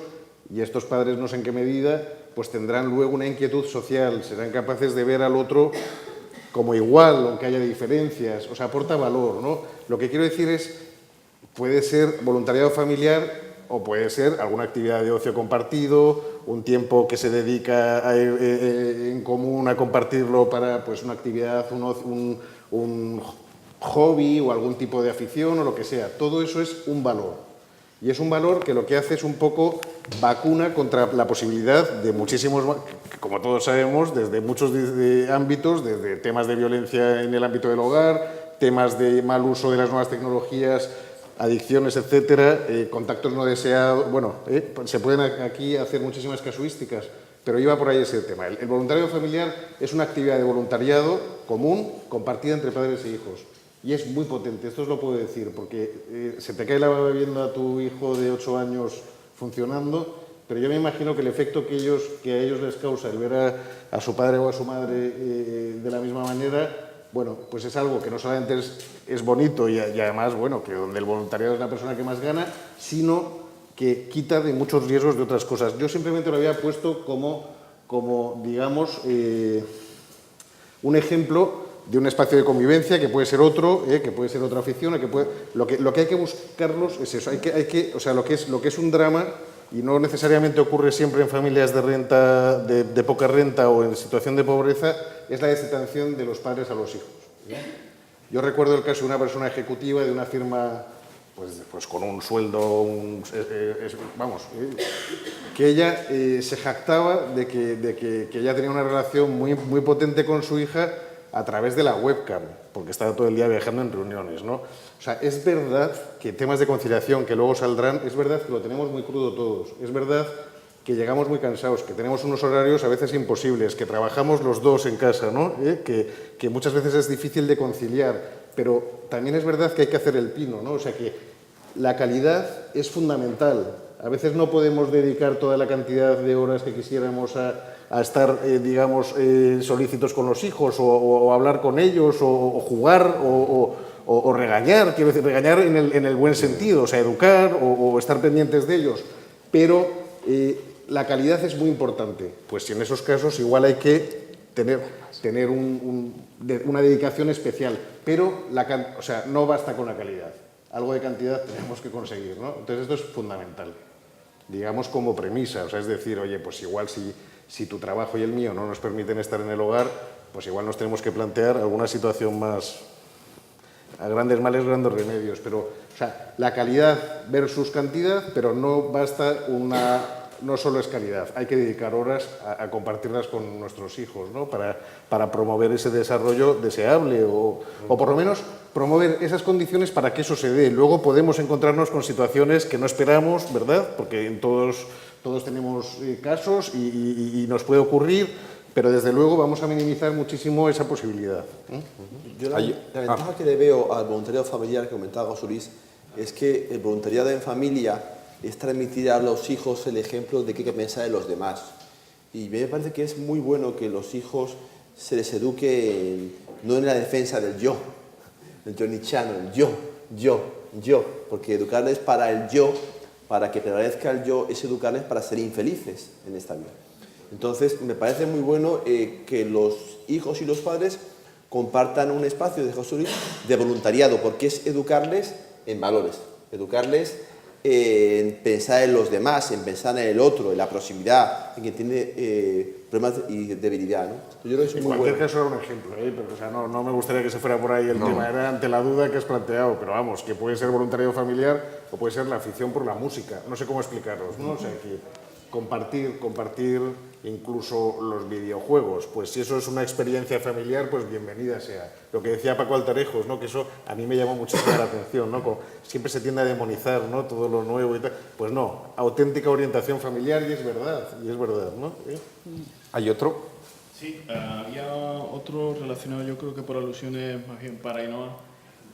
y estos padres, no sé en qué medida, pues tendrán luego una inquietud social, serán capaces de ver al otro como igual, aunque haya diferencias, o sea, aporta valor, ¿no? Lo que quiero decir es, puede ser voluntariado familiar o puede ser alguna actividad de ocio compartido, un tiempo que se dedica en común a compartirlo para pues, una actividad, un hobby o algún tipo de afición o lo que sea. Todo eso es un valor. Y es un valor que lo que hace es un poco vacuna contra la posibilidad de muchísimos, como todos sabemos, desde muchos ámbitos, desde temas de violencia en el ámbito del hogar, temas de mal uso de las nuevas tecnologías, adicciones, etcétera, contactos no deseados. Bueno, se pueden aquí hacer muchísimas casuísticas, pero iba por ahí ese tema. El voluntariado familiar es una actividad de voluntariado común, compartida entre padres e hijos. Y es muy potente, esto os lo puedo decir, porque se te cae la baba viendo a tu hijo de 8 años funcionando, pero yo me imagino que el efecto que a ellos les causa el ver a su padre o a su madre de la misma manera, bueno, pues es algo que no solamente es bonito y además, bueno, que donde el voluntariado es la persona que más gana, sino que quita de muchos riesgos de otras cosas. Yo simplemente lo había puesto como digamos, un ejemplo de un espacio de convivencia que puede ser otro, que puede ser otra afición, lo que hay que buscarlos es eso, o sea, lo que es un drama, y no necesariamente ocurre siempre en familias de renta, de poca renta o en situación de pobreza, es la desatención de los padres a los hijos. Yo recuerdo el caso de una persona ejecutiva de una firma, pues con un sueldo, que ella se jactaba de que ella tenía una relación muy potente con su hija a través de la webcam, porque estaba todo el día viajando en reuniones, ¿no? O sea, es verdad que temas de conciliación que luego saldrán, es verdad que lo tenemos muy crudo todos, es verdad que llegamos muy cansados, que tenemos unos horarios a veces imposibles, que trabajamos los dos en casa, ¿no? Que muchas veces es difícil de conciliar, pero también es verdad que hay que hacer el pino, ¿no? O sea, que la calidad es fundamental. A veces no podemos dedicar toda la cantidad de horas que quisiéramos a estar, digamos, solícitos con los hijos o hablar con ellos o jugar o regañar, quiero decir, regañar en el buen sentido, o sea, educar o estar pendientes de ellos. Pero la calidad es muy importante. Pues en esos casos igual hay que tener una dedicación especial, pero o sea, no basta con la calidad. Algo de cantidad tenemos que conseguir, ¿no? Entonces esto es fundamental, digamos, como premisa. O sea, es decir, oye, pues igual si tu trabajo y el mío no nos permiten estar en el hogar, pues igual nos tenemos que plantear alguna situación más, a grandes males, grandes remedios. Pero, o sea, la calidad versus cantidad, pero no basta no solo es calidad, hay que dedicar horas a compartirlas con nuestros hijos, ¿no? Para promover ese desarrollo deseable o por lo menos promover esas condiciones para que eso se dé. Luego podemos encontrarnos con situaciones que no esperamos, ¿verdad? Porque todos tenemos casos y nos puede ocurrir, pero desde luego vamos a minimizar muchísimo esa posibilidad. Yo la ventaja que le veo al voluntariado familiar que comentaba José Luis es que el voluntariado en familia es transmitir a los hijos el ejemplo de qué hay que pensar en los demás. Y me parece que es muy bueno que los hijos se les eduque no en la defensa del yo, el yo nietzscheano, el yo, porque educarles para el yo, para que prevalezca el yo, es educarles para ser infelices en esta vida. Entonces, me parece muy bueno que los hijos y los padres compartan un espacio de José Luis de voluntariado, porque es educarles en valores, educarles en pensar en los demás, en pensar en el otro, en la proximidad, en quien tiene problemas y debilidad, ¿no? Yo creo que es en muy cualquier bueno. caso era un ejemplo, pero o sea, no me gustaría que se fuera por ahí el tema, era ante la duda que has planteado, pero vamos, que puede ser voluntariado familiar o puede ser la afición por la música, no sé cómo explicaros, ¿no? O sea, que compartir incluso los videojuegos, pues si eso es una experiencia familiar, pues bienvenida sea. Lo que decía Paco Altarejos, ¿no? Que eso a mí me llamó muchísimo la atención, ¿no? Como siempre se tiende a demonizar, ¿no? Todo lo nuevo y tal. Pues no, auténtica orientación familiar y es verdad, ¿no? ¿Hay otro? Sí, había otro relacionado, yo creo que por alusiones más bien para Ainhoa,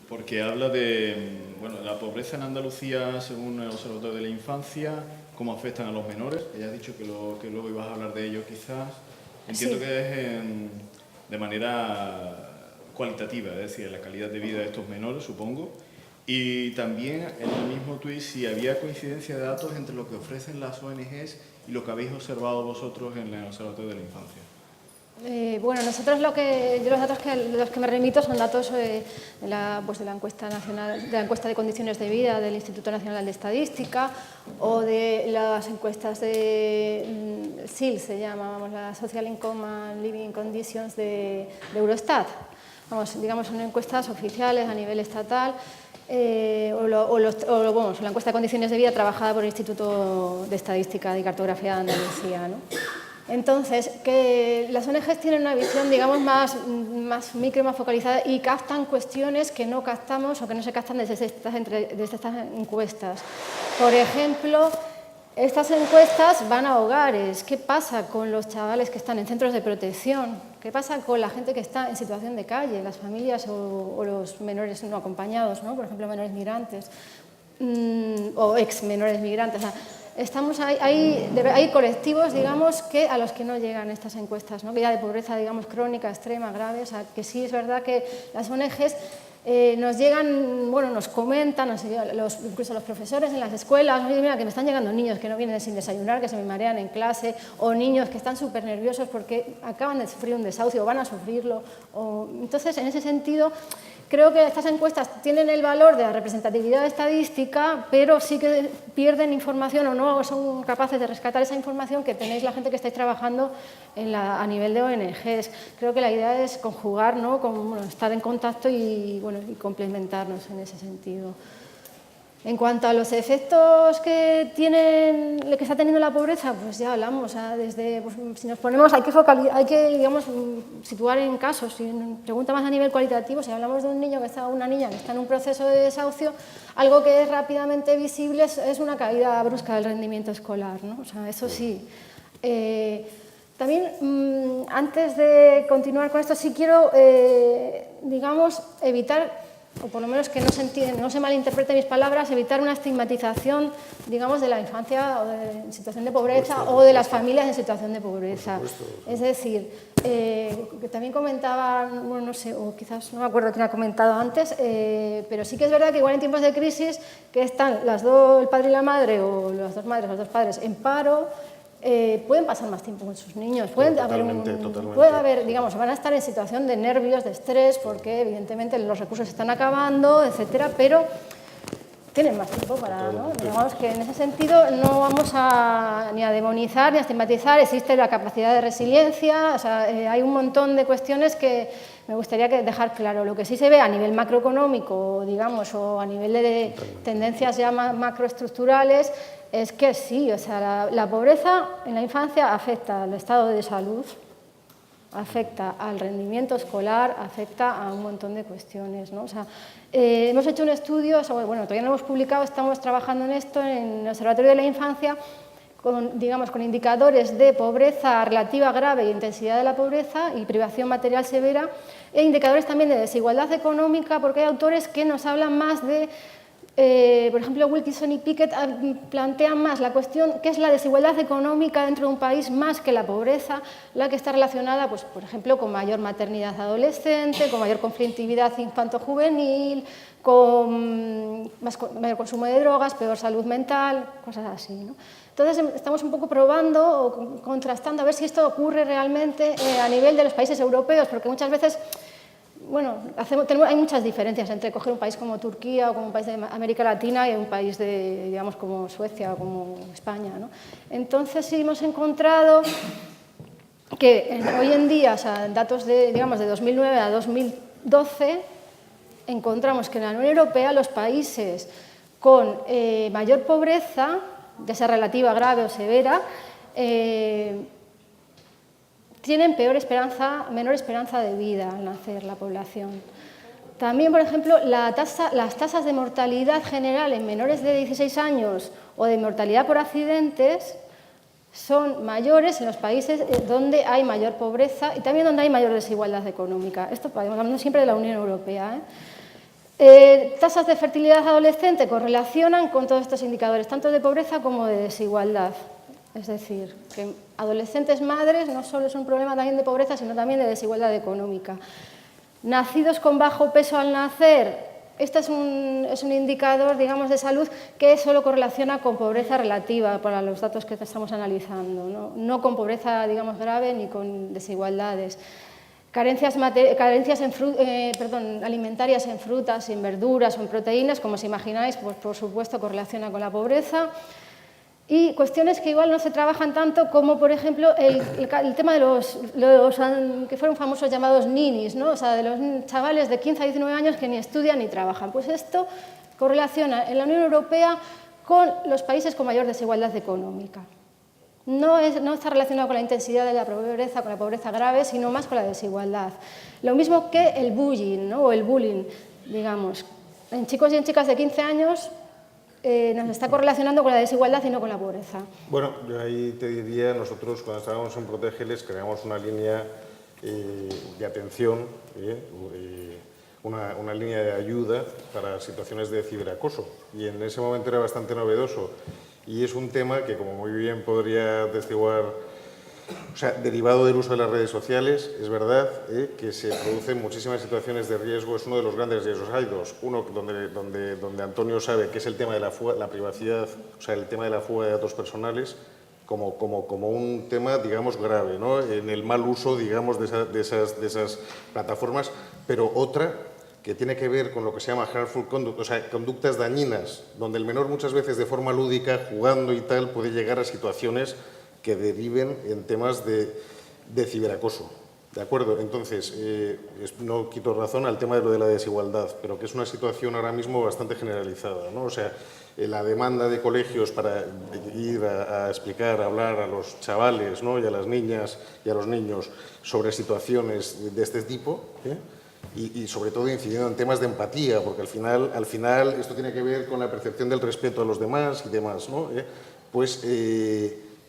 porque habla de la pobreza en Andalucía según el Observatorio de la Infancia, cómo afectan a los menores. Ella ha dicho que luego ibas a hablar de ello quizás. Entiendo Sí. que es de manera cualitativa, es decir, la calidad de vida de estos menores, supongo. Y también en el mismo tuit si había coincidencia de datos entre lo que ofrecen las ONGs y lo que habéis observado vosotros en el Observatorio de la Infancia. Bueno, nosotros los datos los que me remito son datos de la encuesta nacional, de la encuesta de condiciones de vida del Instituto Nacional de Estadística o de las encuestas de SIL, se llama, la Social Income and Living Conditions de Eurostat. Vamos, digamos, son encuestas oficiales a nivel estatal la encuesta de condiciones de vida trabajada por el Instituto de Estadística y Cartografía de Andalucía, ¿no? Entonces, que las ONGs tienen una visión, digamos, más micro, más focalizada y captan cuestiones que no captamos o que no se captan desde estas encuestas. Por ejemplo, estas encuestas van a hogares. ¿Qué pasa con los chavales que están en centros de protección? ¿Qué pasa con la gente que está en situación de calle, las familias o los menores no acompañados, ¿no? Por ejemplo, menores migrantes o ex menores migrantes? O sea, hay colectivos, digamos, a los que no llegan estas encuestas, ¿no? Que ya de pobreza, digamos, crónica, extrema, grave. O sea, que sí es verdad que las ONGs nos llegan, nos comentan, incluso los profesores en las escuelas, mira, que me están llegando niños que no vienen sin desayunar, que se me marean en clase, o niños que están súper nerviosos porque acaban de sufrir un desahucio o van a sufrirlo. Entonces, en ese sentido, creo que estas encuestas tienen el valor de la representatividad estadística, pero sí que pierden información o no son capaces de rescatar esa información que tenéis la gente que estáis trabajando a nivel de ONGs. Creo que la idea es conjugar, ¿no? Estar en contacto y complementarnos en ese sentido. En cuanto a los efectos que está teniendo la pobreza, pues ya hablamos. Si nos ponemos, hay que digamos, situar en casos. Si pregunta más a nivel cualitativo, si hablamos de una niña que está en un proceso de desahucio, algo que es rápidamente visible es una caída brusca del rendimiento escolar, ¿no? O sea, eso sí. También, antes de continuar con esto, sí quiero, digamos, evitar, o por lo menos que no se malinterpreten mis palabras, evitar una estigmatización, digamos, de la infancia en situación de pobreza o de las familias en situación de pobreza. Es decir, que también comentaban, no sé, o quizás no me acuerdo quién ha comentado antes, pero sí que es verdad que igual en tiempos de crisis que están el padre y la madre, o las dos madres, los dos padres, en paro, pueden pasar más tiempo con sus niños, puede haber, digamos, van a estar en situación de nervios, de estrés, porque evidentemente los recursos se están acabando, etcétera, pero tienen más tiempo para, ¿no? Digamos que en ese sentido no vamos ni a demonizar ni a estigmatizar, existe la capacidad de resiliencia, o sea, hay un montón de cuestiones que me gustaría dejar claro. Lo que sí se ve a nivel macroeconómico, digamos, o a nivel de tendencias ya macroestructurales, es que sí, o sea, la pobreza en la infancia afecta al estado de salud, afecta al rendimiento escolar, afecta a un montón de cuestiones, ¿no? O sea, hemos hecho un estudio, todavía no lo hemos publicado, estamos trabajando en esto en el Observatorio de la Infancia, con indicadores de pobreza relativa grave e intensidad de la pobreza y privación material severa, e indicadores también de desigualdad económica, porque hay autores que nos hablan más de por ejemplo, Wilkinson y Pickett plantean más la cuestión que es la desigualdad económica dentro de un país más que la pobreza, la que está relacionada, pues, por ejemplo, con mayor maternidad adolescente, con mayor conflictividad infanto-juvenil, con mayor consumo de drogas, peor salud mental, cosas así, ¿no? Entonces, estamos un poco probando o contrastando a ver si esto ocurre realmente a nivel de los países europeos, porque muchas veces... Bueno, hay muchas diferencias entre coger un país como Turquía o como un país de América Latina y un país de, digamos, como Suecia o como España, ¿no? Entonces, sí hemos encontrado que hoy en día, o sea, datos de, digamos, de 2009 a 2012, encontramos que en la Unión Europea los países con mayor pobreza, ya sea relativa, grave o severa, tienen menor esperanza de vida al nacer la población. También, por ejemplo, las tasas de mortalidad general en menores de 16 años o de mortalidad por accidentes son mayores en los países donde hay mayor pobreza y también donde hay mayor desigualdad económica. Esto hablando siempre de la Unión Europea, tasas de fertilidad adolescente correlacionan con todos estos indicadores, tanto de pobreza como de desigualdad. Es decir, que adolescentes madres no solo es un problema también de pobreza, sino también de desigualdad económica. Nacidos con bajo peso al nacer, este es un indicador, digamos, de salud que solo correlaciona con pobreza relativa para los datos que estamos analizando, no con pobreza, digamos, grave ni con desigualdades. Carencias alimentarias en frutas, en verduras o en proteínas, como os imagináis, pues por supuesto correlaciona con la pobreza. Y cuestiones que igual no se trabajan tanto como, por ejemplo, el tema de los que fueron famosos llamados ninis, ¿no? O sea, de los chavales de 15 a 19 años que ni estudian ni trabajan. Pues esto correlaciona en la Unión Europea con los países con mayor desigualdad económica. No está relacionado con la intensidad de la pobreza, con la pobreza grave, sino más con la desigualdad. Lo mismo que el bullying, ¿no? O el bullying, digamos. En chicos y en chicas de 15 años... nos está correlacionando con la desigualdad y no con la pobreza. Bueno, yo ahí te diría, nosotros cuando estábamos en Protégeles creamos una línea de atención, una línea de ayuda para situaciones de ciberacoso, y en ese momento era bastante novedoso, y es un tema que, como muy bien podría atestiguar, o sea, derivado del uso de las redes sociales, es verdad que se producen muchísimas situaciones de riesgo, es uno de los grandes riesgos. Hay dos, uno donde Antonio sabe que es el tema de la privacidad, o sea, el tema de la fuga de datos personales, como un tema, digamos, grave, ¿no? En el mal uso, digamos, de esas plataformas, pero otra que tiene que ver con lo que se llama harmful conduct, o sea, conductas dañinas, donde el menor muchas veces de forma lúdica, jugando y tal, puede llegar a situaciones que deriven en temas de ciberacoso. ¿De acuerdo? Entonces, no quito razón al tema de lo de la desigualdad, pero que es una situación ahora mismo bastante generalizada, ¿no? O sea, la demanda de colegios para ir a explicar, a hablar a los chavales, ¿no? Y a las niñas y a los niños sobre situaciones de este tipo, y sobre todo incidiendo en temas de empatía, porque al final esto tiene que ver con la percepción del respeto a los demás y demás, ¿no?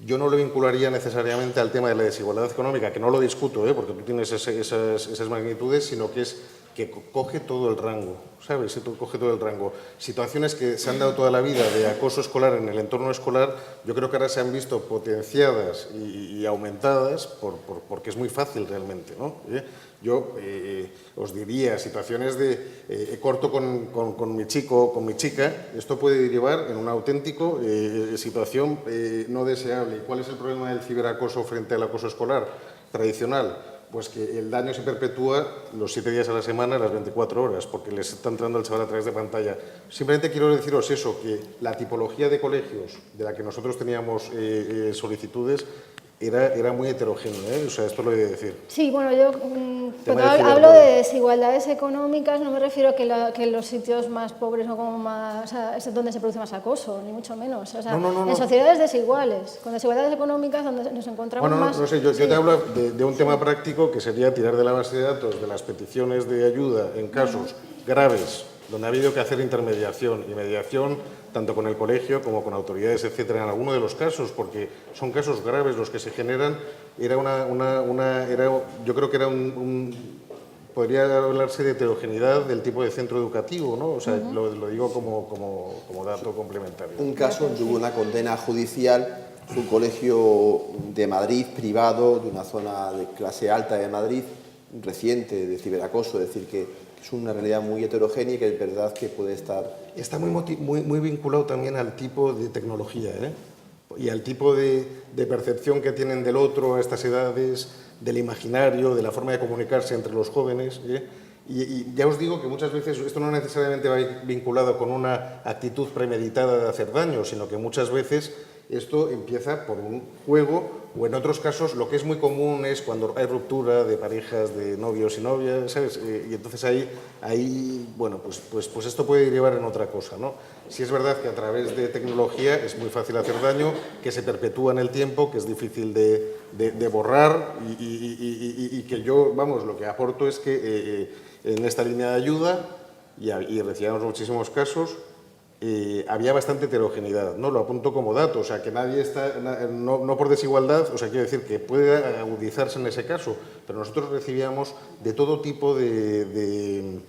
Yo no lo vincularía necesariamente al tema de la desigualdad económica, que no lo discuto, porque tú tienes esas magnitudes, sino que es que coge todo el rango, ¿sabes? Coge todo el rango. Situaciones que se han dado toda la vida de acoso escolar en el entorno escolar, yo creo que ahora se han visto potenciadas y aumentadas porque es muy fácil realmente, ¿no? Yo os diría, situaciones de corto con mi chico o con mi chica, esto puede derivar en una auténtica situación no deseable. ¿Y cuál es el problema del ciberacoso frente al acoso escolar tradicional? Pues que el daño se perpetúa los 7 días a la semana, las 24 horas, porque les está entrando al chaval a través de pantalla. Simplemente quiero deciros eso, que la tipología de colegios de la que nosotros teníamos solicitudes era muy heterogénea, o sea, esto lo he de decir. Sí, bueno, yo cuando hablo de desigualdades económicas no me refiero a que los sitios más pobres o como más, o sea, es donde se produce más acoso, ni mucho menos. O sea, en sociedades desiguales, con desigualdades económicas donde nos encontramos más... No sé, yo te hablo de un tema práctico que sería tirar de la base de datos de las peticiones de ayuda en casos graves, donde ha habido que hacer intermediación y mediación tanto con el colegio como con autoridades, etcétera, en alguno de los casos, porque son casos graves los que se generan. Yo creo que era un podría hablarse de heterogeneidad del tipo de centro educativo, ¿no? O sea, lo digo como dato complementario. Un caso donde hubo una condena judicial, fue un colegio de Madrid, privado, de una zona de clase alta de Madrid, reciente, de ciberacoso, es decir, que es una realidad muy heterogénea y que es verdad que puede estar... Está muy vinculado también al tipo de tecnología, ¿eh? Y al tipo de percepción que tienen del otro a estas edades, del imaginario, de la forma de comunicarse entre los jóvenes, ¿eh? Y ya os digo que muchas veces esto no necesariamente va vinculado con una actitud premeditada de hacer daño, sino que muchas veces esto empieza por un juego, o en otros casos lo que es muy común es cuando hay ruptura de parejas, de novios y novias, ¿sabes? Y entonces ahí bueno, pues esto puede derivar en otra cosa, ¿no? Sí es verdad que a través de tecnología es muy fácil hacer daño, que se perpetúa en el tiempo, que es difícil de borrar y que yo, vamos, lo que aporto es que en esta línea de ayuda, y recibimos muchísimos casos, había bastante heterogeneidad, ¿no? Lo apunto como dato, o sea, que nadie está, no por desigualdad, o sea, quiero decir que puede agudizarse en ese caso, pero nosotros recibíamos de todo tipo de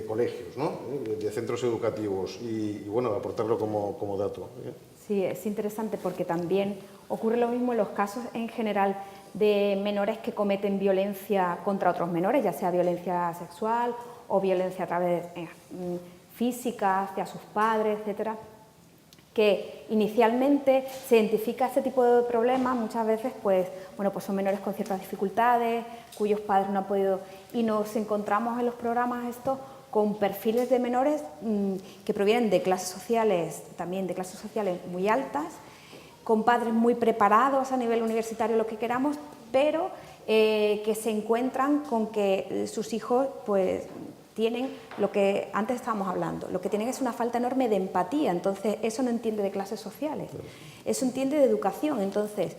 colegios, ¿no? De centros educativos, y bueno, aportarlo como dato. Sí, es interesante porque también ocurre lo mismo en los casos en general de menores que cometen violencia contra otros menores, ya sea violencia sexual o violencia a través física hacia sus padres, etcétera, que inicialmente se identifica este tipo de problemas, muchas veces pues son menores con ciertas dificultades, cuyos padres no han podido, y nos encontramos en los programas estos con perfiles de menores que provienen de clases sociales, también de clases sociales muy altas, con padres muy preparados a nivel universitario, lo que queramos, pero que se encuentran con que sus hijos pues tienen lo que antes estábamos hablando, lo que tienen es una falta enorme de empatía, entonces eso no entiende de clases sociales, eso entiende de educación. Entonces,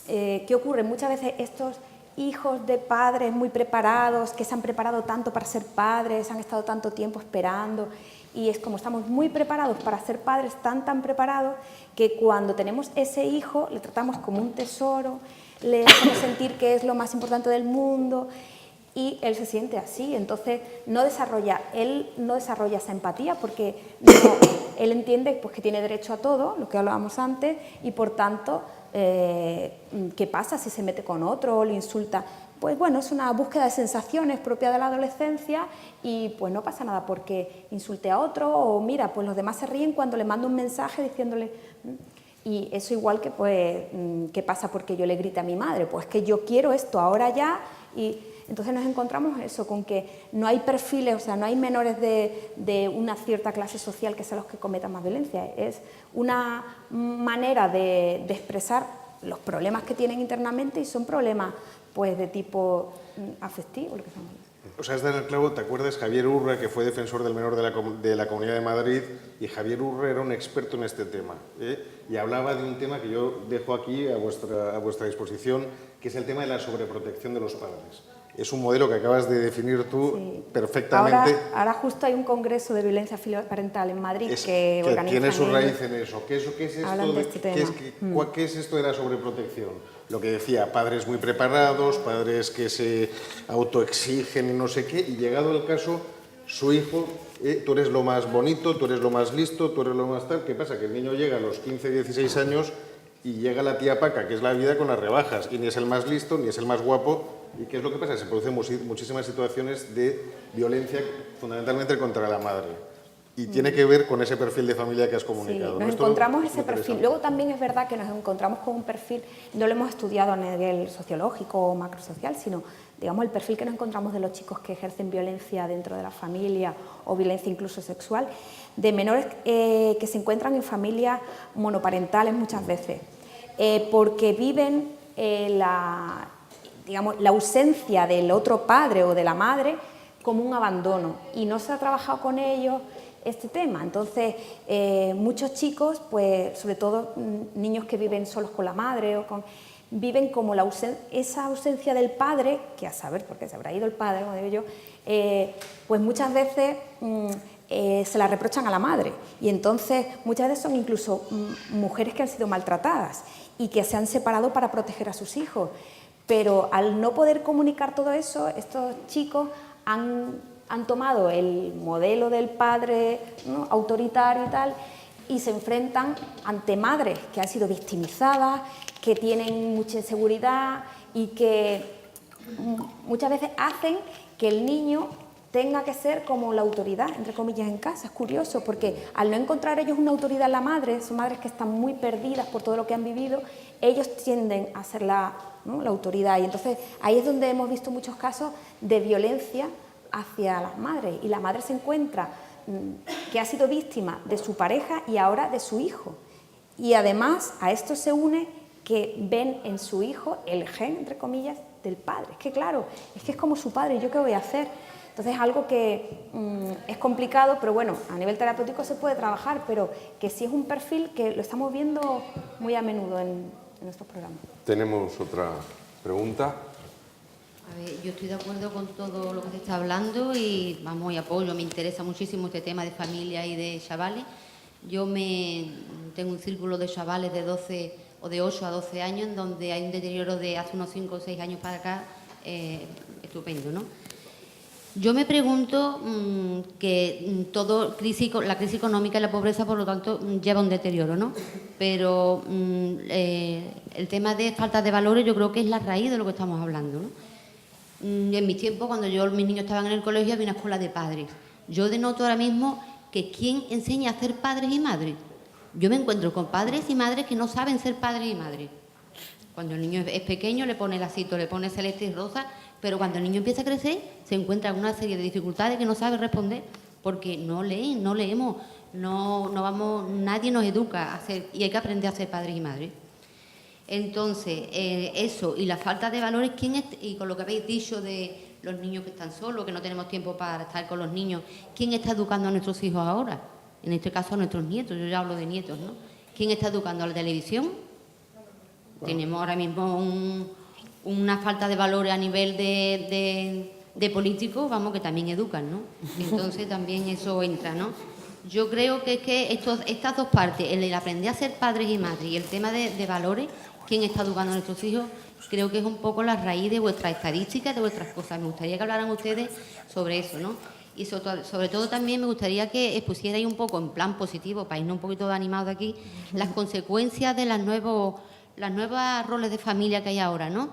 ¿qué ocurre? Muchas veces estos hijos de padres muy preparados, que se han preparado tanto para ser padres, han estado tanto tiempo esperando, y es como estamos muy preparados para ser padres, tan preparados, que cuando tenemos ese hijo le tratamos como un tesoro, le hacemos sentir que es lo más importante del mundo, y él se siente así, entonces él no desarrolla esa empatía porque él entiende pues, que tiene derecho a todo, lo que hablábamos antes, y por tanto, ¿qué pasa si se mete con otro o le insulta? Pues bueno, es una búsqueda de sensaciones propia de la adolescencia y pues no pasa nada porque insulte a otro o mira, pues los demás se ríen cuando le mando un mensaje diciéndole... Y eso igual que pues, ¿qué pasa porque yo le grite a mi madre? Pues que yo quiero esto ahora ya y... Entonces nos encontramos eso, con que no hay perfiles, o sea, no hay menores de una cierta clase social que sean los que cometan más violencia. Es una manera de expresar los problemas que tienen internamente y son problemas pues, de tipo afectivo. Lo que son. O sea, has dado el clavo, ¿te acuerdas? Javier Urra, que fue defensor del menor de la Comunidad de Madrid, y Javier Urra era un experto en este tema, y hablaba de un tema que yo dejo aquí a vuestra disposición, que es el tema de la sobreprotección de los padres. Es un modelo que acabas de definir tú perfectamente. Ahora justo hay un congreso de violencia filoparental en Madrid que organiza... Tiene su raíz en eso. ¿Qué es esto de la sobreprotección? Lo que decía, padres muy preparados, padres que se autoexigen y no sé qué, y llegado el caso, su hijo, tú eres lo más bonito, tú eres lo más listo, tú eres lo más tal. ¿Qué pasa? Que el niño llega a los 15, 16 años y llega la tía Paca, que es la vida con las rebajas, y ni es el más listo, ni es el más guapo. ¿Y qué es lo que pasa? Se producen muchísimas situaciones de violencia, fundamentalmente contra la madre. Y tiene que ver con ese perfil de familia que has comunicado. Sí, nos encontramos ese perfil. Luego también es verdad que nos encontramos con un perfil, no lo hemos estudiado a nivel sociológico o macrosocial, sino digamos el perfil que nos encontramos de los chicos que ejercen violencia dentro de la familia o violencia incluso sexual, de menores que se encuentran en familias monoparentales muchas veces, porque viven la ausencia del otro padre o de la madre como un abandono y no se ha trabajado con ellos este tema. Entonces, muchos chicos, pues sobre todo niños que viven solos con la madre, viven como esa ausencia del padre, que a saber por qué se habrá ido el padre, como digo yo, pues muchas veces se la reprochan a la madre y entonces muchas veces son incluso mujeres que han sido maltratadas y que se han separado para proteger a sus hijos. Pero al no poder comunicar todo eso, estos chicos han tomado el modelo del padre, ¿no?, autoritario y tal, y se enfrentan ante madres que han sido victimizadas, que tienen mucha inseguridad y que muchas veces hacen que el niño tenga que ser como la autoridad, entre comillas, en casa. Es curioso, porque al no encontrar ellos una autoridad en la madre, son madres que están muy perdidas por todo lo que han vivido, ellos tienden a ser ¿no?, la autoridad. Y entonces ahí es donde hemos visto muchos casos de violencia hacia las madres. Y la madre se encuentra que ha sido víctima de su pareja y ahora de su hijo. Y además a esto se une que ven en su hijo el gen, entre comillas, del padre. Es que claro, es que es como su padre, ¿yo qué voy a hacer? Entonces es algo que es complicado, pero bueno, a nivel terapéutico se puede trabajar, pero que sí es un perfil que lo estamos viendo muy a menudo en nuestros programas. Tenemos otra pregunta. A ver, yo estoy de acuerdo con todo lo que se está hablando y vamos, y apoyo, me interesa muchísimo este tema de familia y de chavales. Yo tengo un círculo de chavales de 12 o de 8 a 12 años en donde hay un deterioro de hace unos 5 o 6 años para acá estupendo, ¿no? Yo me pregunto que la crisis económica y la pobreza, por lo tanto, lleva un deterioro, ¿no? Pero el tema de falta de valores yo creo que es la raíz de lo que estamos hablando, ¿no? En mis tiempos, cuando mis niños estaban en el colegio, había una escuela de padres. Yo denoto ahora mismo que ¿quién enseña a ser padres y madres? Yo me encuentro con padres y madres que no saben ser padres y madres. Cuando el niño es pequeño le pone lacito, le pone celeste y rosa, pero cuando el niño empieza a crecer se encuentra con una serie de dificultades que no sabe responder porque no leen, no leemos, no vamos, nadie nos educa a hacer, y hay que aprender a ser padres y madres. Entonces, eso y la falta de valores, y con lo que habéis dicho de los niños que están solos, que no tenemos tiempo para estar con los niños, ¿quién está educando a nuestros hijos ahora? En este caso a nuestros nietos, yo ya hablo de nietos, ¿no? ¿Quién está educando a la televisión? Tenemos ahora mismo una falta de valores a nivel de políticos, vamos, que también educan, ¿no? Entonces también eso entra, ¿no? Yo creo que es que estas dos partes, el aprender a ser padres y madres y el tema de valores, quién está educando a nuestros hijos, creo que es un poco la raíz de vuestras estadísticas, de vuestras cosas. Me gustaría que hablaran ustedes sobre eso, ¿no? Y sobre todo también me gustaría que expusierais un poco en plan positivo, para irnos un poquito animados de aquí, las consecuencias de las nuevas roles de familia que hay ahora, ¿no?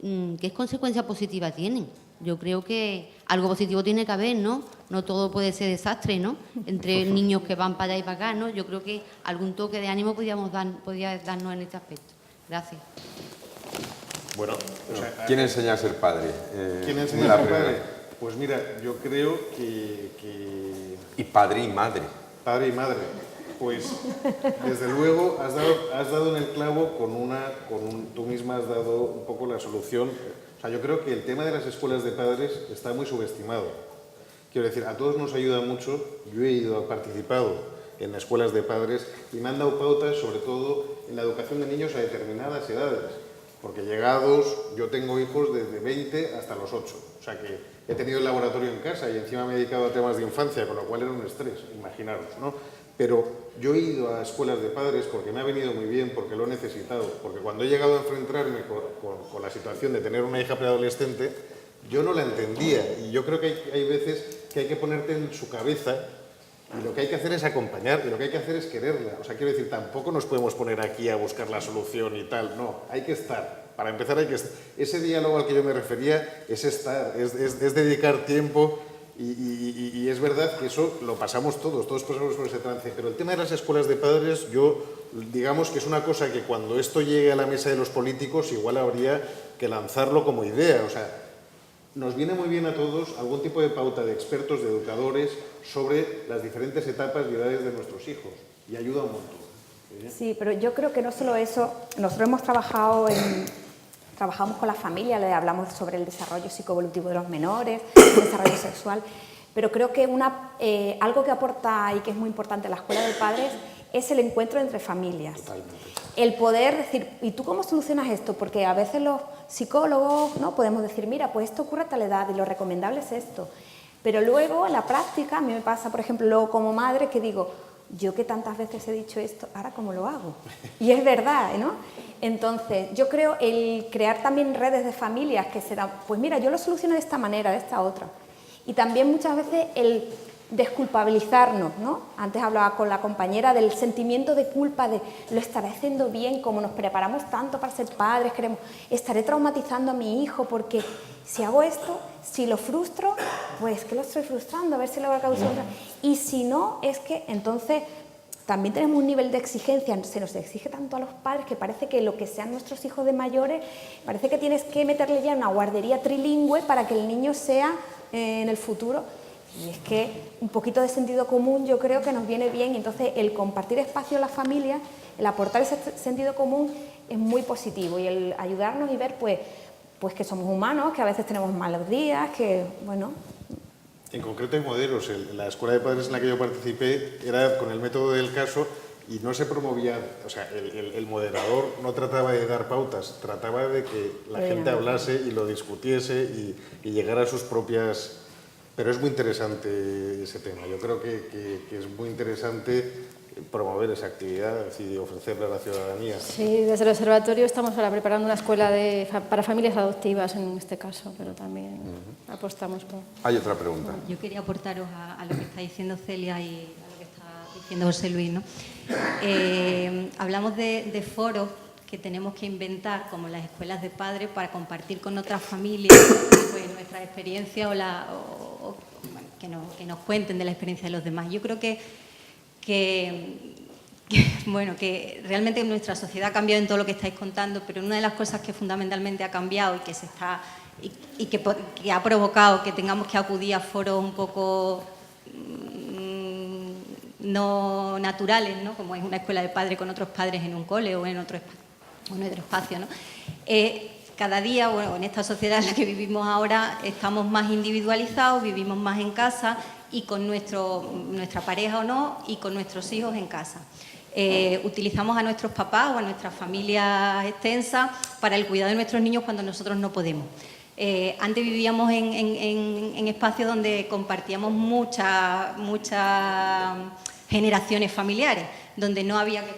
¿Qué consecuencias positivas tienen? Yo creo que algo positivo tiene que haber, ¿no? No todo puede ser desastre, ¿no? Entre niños que van para allá y para acá, ¿no? Yo creo que algún toque de ánimo podría darnos en este aspecto. Gracias. Bueno, ¿quién enseña a ser padre? ¿Quién enseña a ser padre? Pues mira, yo creo que... Y padre y madre. Padre y madre. Pues, desde luego, has dado en el clavo tú misma has dado un poco la solución. O sea, yo creo que el tema de las escuelas de padres está muy subestimado. Quiero decir, a todos nos ayuda mucho. Yo he participado en escuelas de padres y me han dado pautas, sobre todo en la educación de niños a determinadas edades. Porque yo tengo hijos desde 20 hasta los 8. O sea que he tenido el laboratorio en casa y encima me he dedicado a temas de infancia, con lo cual era un estrés, imaginaros, ¿no? Pero yo he ido a escuelas de padres porque me ha venido muy bien, porque lo he necesitado, porque cuando he llegado a enfrentarme con la situación de tener una hija preadolescente, yo no la entendía. Y yo creo que hay veces que hay que ponerte en su cabeza y lo que hay que hacer es acompañar y lo que hay que hacer es quererla. O sea, quiero decir, tampoco nos podemos poner aquí a buscar la solución y tal, no, hay que estar. Para empezar hay que estar. Ese diálogo al que yo me refería es estar, es dedicar tiempo. Y es verdad que eso lo pasamos todos pasamos por ese trance, pero el tema de las escuelas de padres, digamos que es una cosa que cuando esto llegue a la mesa de los políticos igual habría que lanzarlo como idea. O sea, nos viene muy bien a todos algún tipo de pauta de expertos, de educadores, sobre las diferentes etapas y edades de nuestros hijos, y ayuda un montón. Sí, pero yo creo que no solo eso, nosotros hemos trabajamos con la familia, le hablamos sobre el desarrollo psicoevolutivo de los menores, el desarrollo sexual, pero creo que algo que aporta y que es muy importante en la escuela de padres es el encuentro entre familias. Totalmente. El poder decir, ¿y tú cómo solucionas esto? Porque a veces los psicólogos, ¿no?, podemos decir, mira, pues esto ocurre a tal edad y lo recomendable es esto. Pero luego, en la práctica, a mí me pasa, por ejemplo, luego como madre, que digo, yo que tantas veces he dicho esto, ahora ¿cómo lo hago? Y es verdad, ¿no? Entonces, yo creo el crear también redes de familias que serán, pues mira, yo lo soluciono de esta manera, de esta otra. Y también muchas veces el desculpabilizarnos, ¿no? Antes hablaba con la compañera del sentimiento de culpa, de lo estaré haciendo bien, como nos preparamos tanto para ser padres, estaré traumatizando a mi hijo porque si hago esto, si lo frustro, pues que lo estoy frustrando, a ver si lo voy a causar. Y si no, es que entonces también tenemos un nivel de exigencia, se nos exige tanto a los padres que parece que lo que sean nuestros hijos de mayores, parece que tienes que meterle ya en una guardería trilingüe para que el niño sea en el futuro. Y es que un poquito de sentido común yo creo que nos viene bien, entonces el compartir espacio en la familia, el aportar ese sentido común es muy positivo y el ayudarnos y ver pues que somos humanos, que a veces tenemos malos días, que bueno... En concreto hay modelos. La escuela de padres en la que yo participé era con el método del caso y no se promovía, o sea, el moderador no trataba de dar pautas, trataba de que la gente hablase y lo discutiese y llegara a sus propias... Pero es muy interesante ese tema. Yo creo que es muy interesante promover esa actividad y ofrecerla a la ciudadanía. Sí, desde el observatorio estamos ahora preparando una escuela para familias adoptivas en este caso, pero también apostamos por... Hay otra pregunta. Yo quería aportaros a lo que está diciendo Celia y a lo que está diciendo José Luis, ¿no? Hablamos de foros que tenemos que inventar, como las escuelas de padres, para compartir con otras familias pues, nuestra experiencia o que nos cuenten de la experiencia de los demás. Yo creo que realmente nuestra sociedad ha cambiado en todo lo que estáis contando, pero una de las cosas que fundamentalmente ha cambiado y que que ha provocado que tengamos que acudir a foros un poco no naturales, ¿no? Como es una escuela de padres con otros padres en un cole o en otro espacio, ¿no? Cada día, bueno, en esta sociedad en la que vivimos ahora, estamos más individualizados, vivimos más en casa y con nuestra pareja o no, y con nuestros hijos en casa. Utilizamos a nuestros papás o a nuestras familias extensas para el cuidado de nuestros niños cuando nosotros no podemos. Antes vivíamos en espacios donde compartíamos muchas generaciones familiares, donde no había que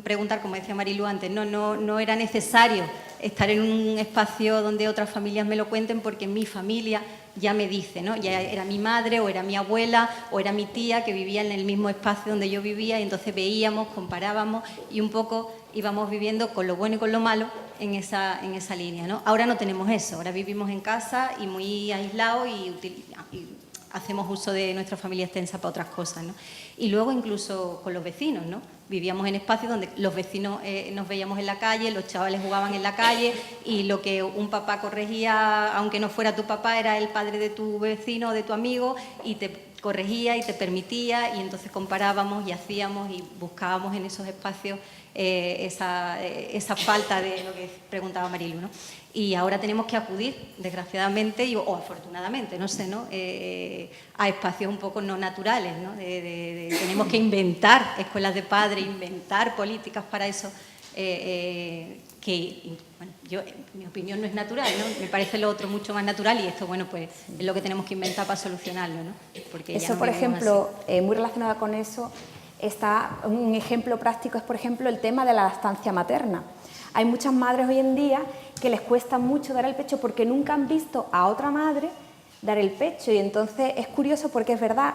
preguntar, como decía Marilu antes, no era necesario estar en un espacio donde otras familias me lo cuenten porque mi familia ya me dice, ¿no? Ya era mi madre o era mi abuela o era mi tía que vivía en el mismo espacio donde yo vivía y entonces veíamos, comparábamos y un poco íbamos viviendo con lo bueno y con lo malo en esa línea, ¿no? Ahora no tenemos eso, ahora vivimos en casa y muy aislados y hacemos uso de nuestra familia extensa para otras cosas, ¿no? Y luego incluso con los vecinos, ¿no? Vivíamos en espacios donde los vecinos nos veíamos en la calle, los chavales jugaban en la calle y lo que un papá corregía, aunque no fuera tu papá, era el padre de tu vecino o de tu amigo y te corregía y te permitía y entonces comparábamos y hacíamos y buscábamos en esos espacios esa falta de lo que preguntaba Marilu, ¿no? Y ahora tenemos que acudir, desgraciadamente o afortunadamente, no sé, ¿no? A espacios un poco no naturales, ¿no? Tenemos que inventar escuelas de padres, inventar políticas para eso, bueno, mi opinión no es natural, ¿no? Me parece lo otro mucho más natural y esto, bueno, pues es lo que tenemos que inventar para solucionarlo, ¿no? Porque eso, por ejemplo, muy relacionado con eso, está un ejemplo práctico, es por ejemplo el tema de la lactancia materna. Hay muchas madres hoy en día que les cuesta mucho dar el pecho porque nunca han visto a otra madre dar el pecho y entonces es curioso porque es verdad,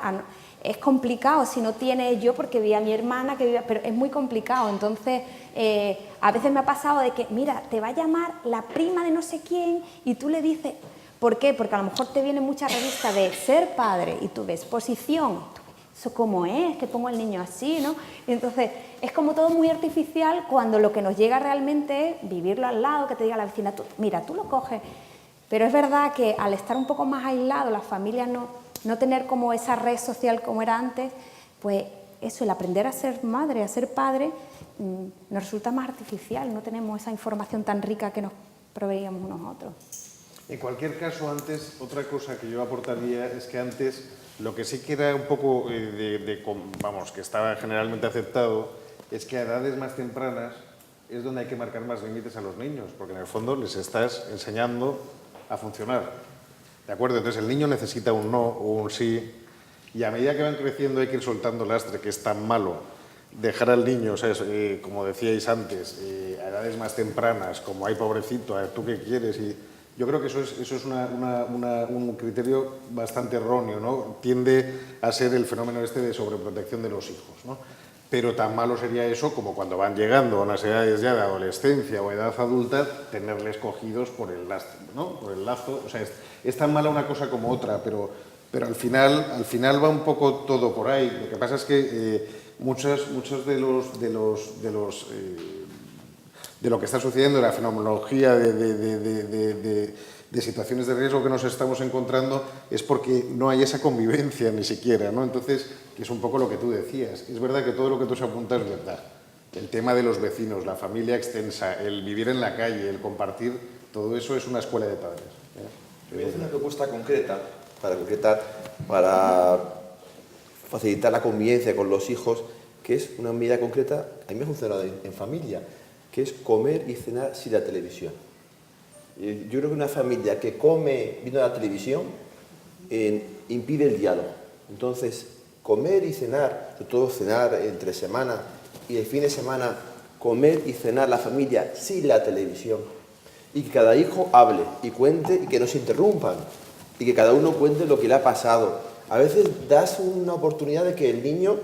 es complicado si no tiene yo porque vi a mi hermana que vive, pero es muy complicado, entonces a veces me ha pasado de que mira, te va a llamar la prima de no sé quién y tú le dices, ¿por qué? Porque a lo mejor te viene mucha revista de ser padre y tú ves posición, eso cómo es, que pongo al niño así, ¿no? Y entonces es como todo muy artificial cuando lo que nos llega realmente es vivirlo al lado, que te diga la vecina, mira, tú lo coges. Pero es verdad que al estar un poco más aislados, las familias no tener como esa red social como era antes, pues eso, el aprender a ser madre, a ser padre, nos resulta más artificial, no tenemos esa información tan rica que nos proveíamos unos a otros. En cualquier caso, antes, otra cosa que yo aportaría es que antes lo que sí que era un poco, que estaba generalmente aceptado, es que a edades más tempranas es donde hay que marcar más límites a los niños, porque en el fondo les estás enseñando a funcionar, ¿de acuerdo? Entonces el niño necesita un no o un sí, y a medida que van creciendo hay que ir soltando lastre, que es tan malo, dejar al niño, ¿sabes? Como decíais antes, a edades más tempranas, como ay pobrecito, a ver, ¿tú qué quieres? Y Yo creo que eso es un criterio bastante erróneo, ¿no? Tiende a ser el fenómeno este de sobreprotección de los hijos, ¿no? Pero tan malo sería eso como cuando van llegando a unas edades ya de adolescencia o edad adulta, tenerles cogidos por el lazo, ¿no? Por el lazo. O sea, es tan mala una cosa como otra, pero al final va un poco todo por ahí. Lo que pasa es que muchos de lo que está sucediendo, la fenomenología de situaciones de riesgo que nos estamos encontrando, es porque no hay esa convivencia ni siquiera, ¿no? Entonces, que es un poco lo que tú decías. Es verdad que todo lo que tú has apuntado es verdad. El tema de los vecinos, la familia extensa, el vivir en la calle, el compartir, todo eso es una escuela de padres. Voy a hacer una propuesta concreta para facilitar la convivencia con los hijos, que es una medida concreta, a mí me ha funcionado en familia, que es comer y cenar sin la televisión. Yo creo que una familia que come viendo la televisión impide el diálogo. Entonces, comer y cenar, sobre todo cenar entre semana y el fin de semana, comer y cenar la familia sin la televisión. Y que cada hijo hable y cuente y que no se interrumpan. Y que cada uno cuente lo que le ha pasado. A veces das una oportunidad de que el niño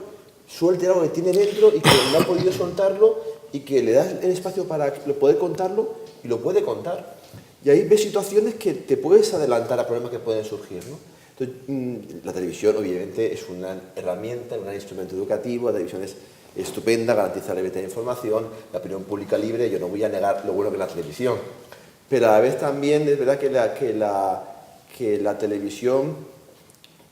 suelte algo que tiene dentro y que no ha podido soltarlo y que le das el espacio para poder contarlo y lo puede contar. Y ahí ves situaciones que te puedes adelantar a problemas que pueden surgir, ¿no? Entonces, la televisión obviamente es una herramienta, un gran instrumento educativo, la televisión es estupenda, garantiza la libertad de información, la opinión pública libre, yo no voy a negar lo bueno que es la televisión. Pero a la vez también es verdad que la televisión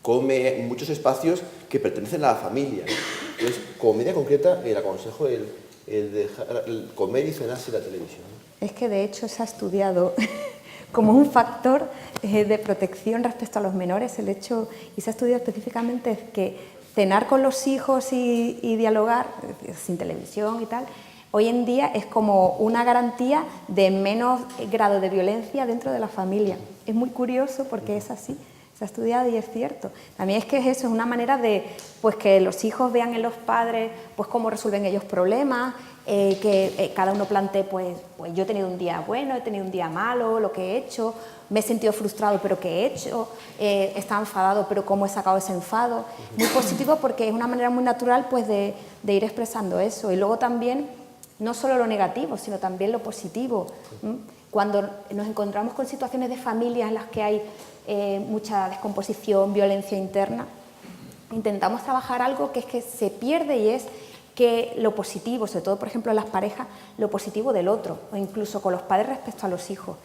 come muchos espacios que pertenecen a la familia, ¿no? Entonces, como medida concreta, le aconsejo el comer y cenar sin la televisión. Es que de hecho se ha estudiado como un factor de protección respecto a los menores el hecho, y se ha estudiado específicamente que cenar con los hijos y dialogar sin televisión y tal, hoy en día es como una garantía de menos grado de violencia dentro de la familia. Es muy curioso porque es así. Se ha estudiado y es cierto. También es que es eso, es una manera de pues, que los hijos vean en los padres pues, cómo resuelven ellos problemas, que cada uno plantee, pues yo he tenido un día bueno, he tenido un día malo, lo que he hecho, me he sentido frustrado, pero ¿qué he hecho? Estaba enfadado, pero ¿cómo he sacado ese enfado? Muy positivo porque es una manera muy natural pues, de ir expresando eso. Y luego también, no solo lo negativo, sino también lo positivo. Cuando nos encontramos con situaciones de familias en las que hay mucha descomposición, violencia interna, intentamos trabajar algo que es que se pierde y es que lo positivo, sobre todo por ejemplo en las parejas, lo positivo del otro o incluso con los padres respecto a los hijos.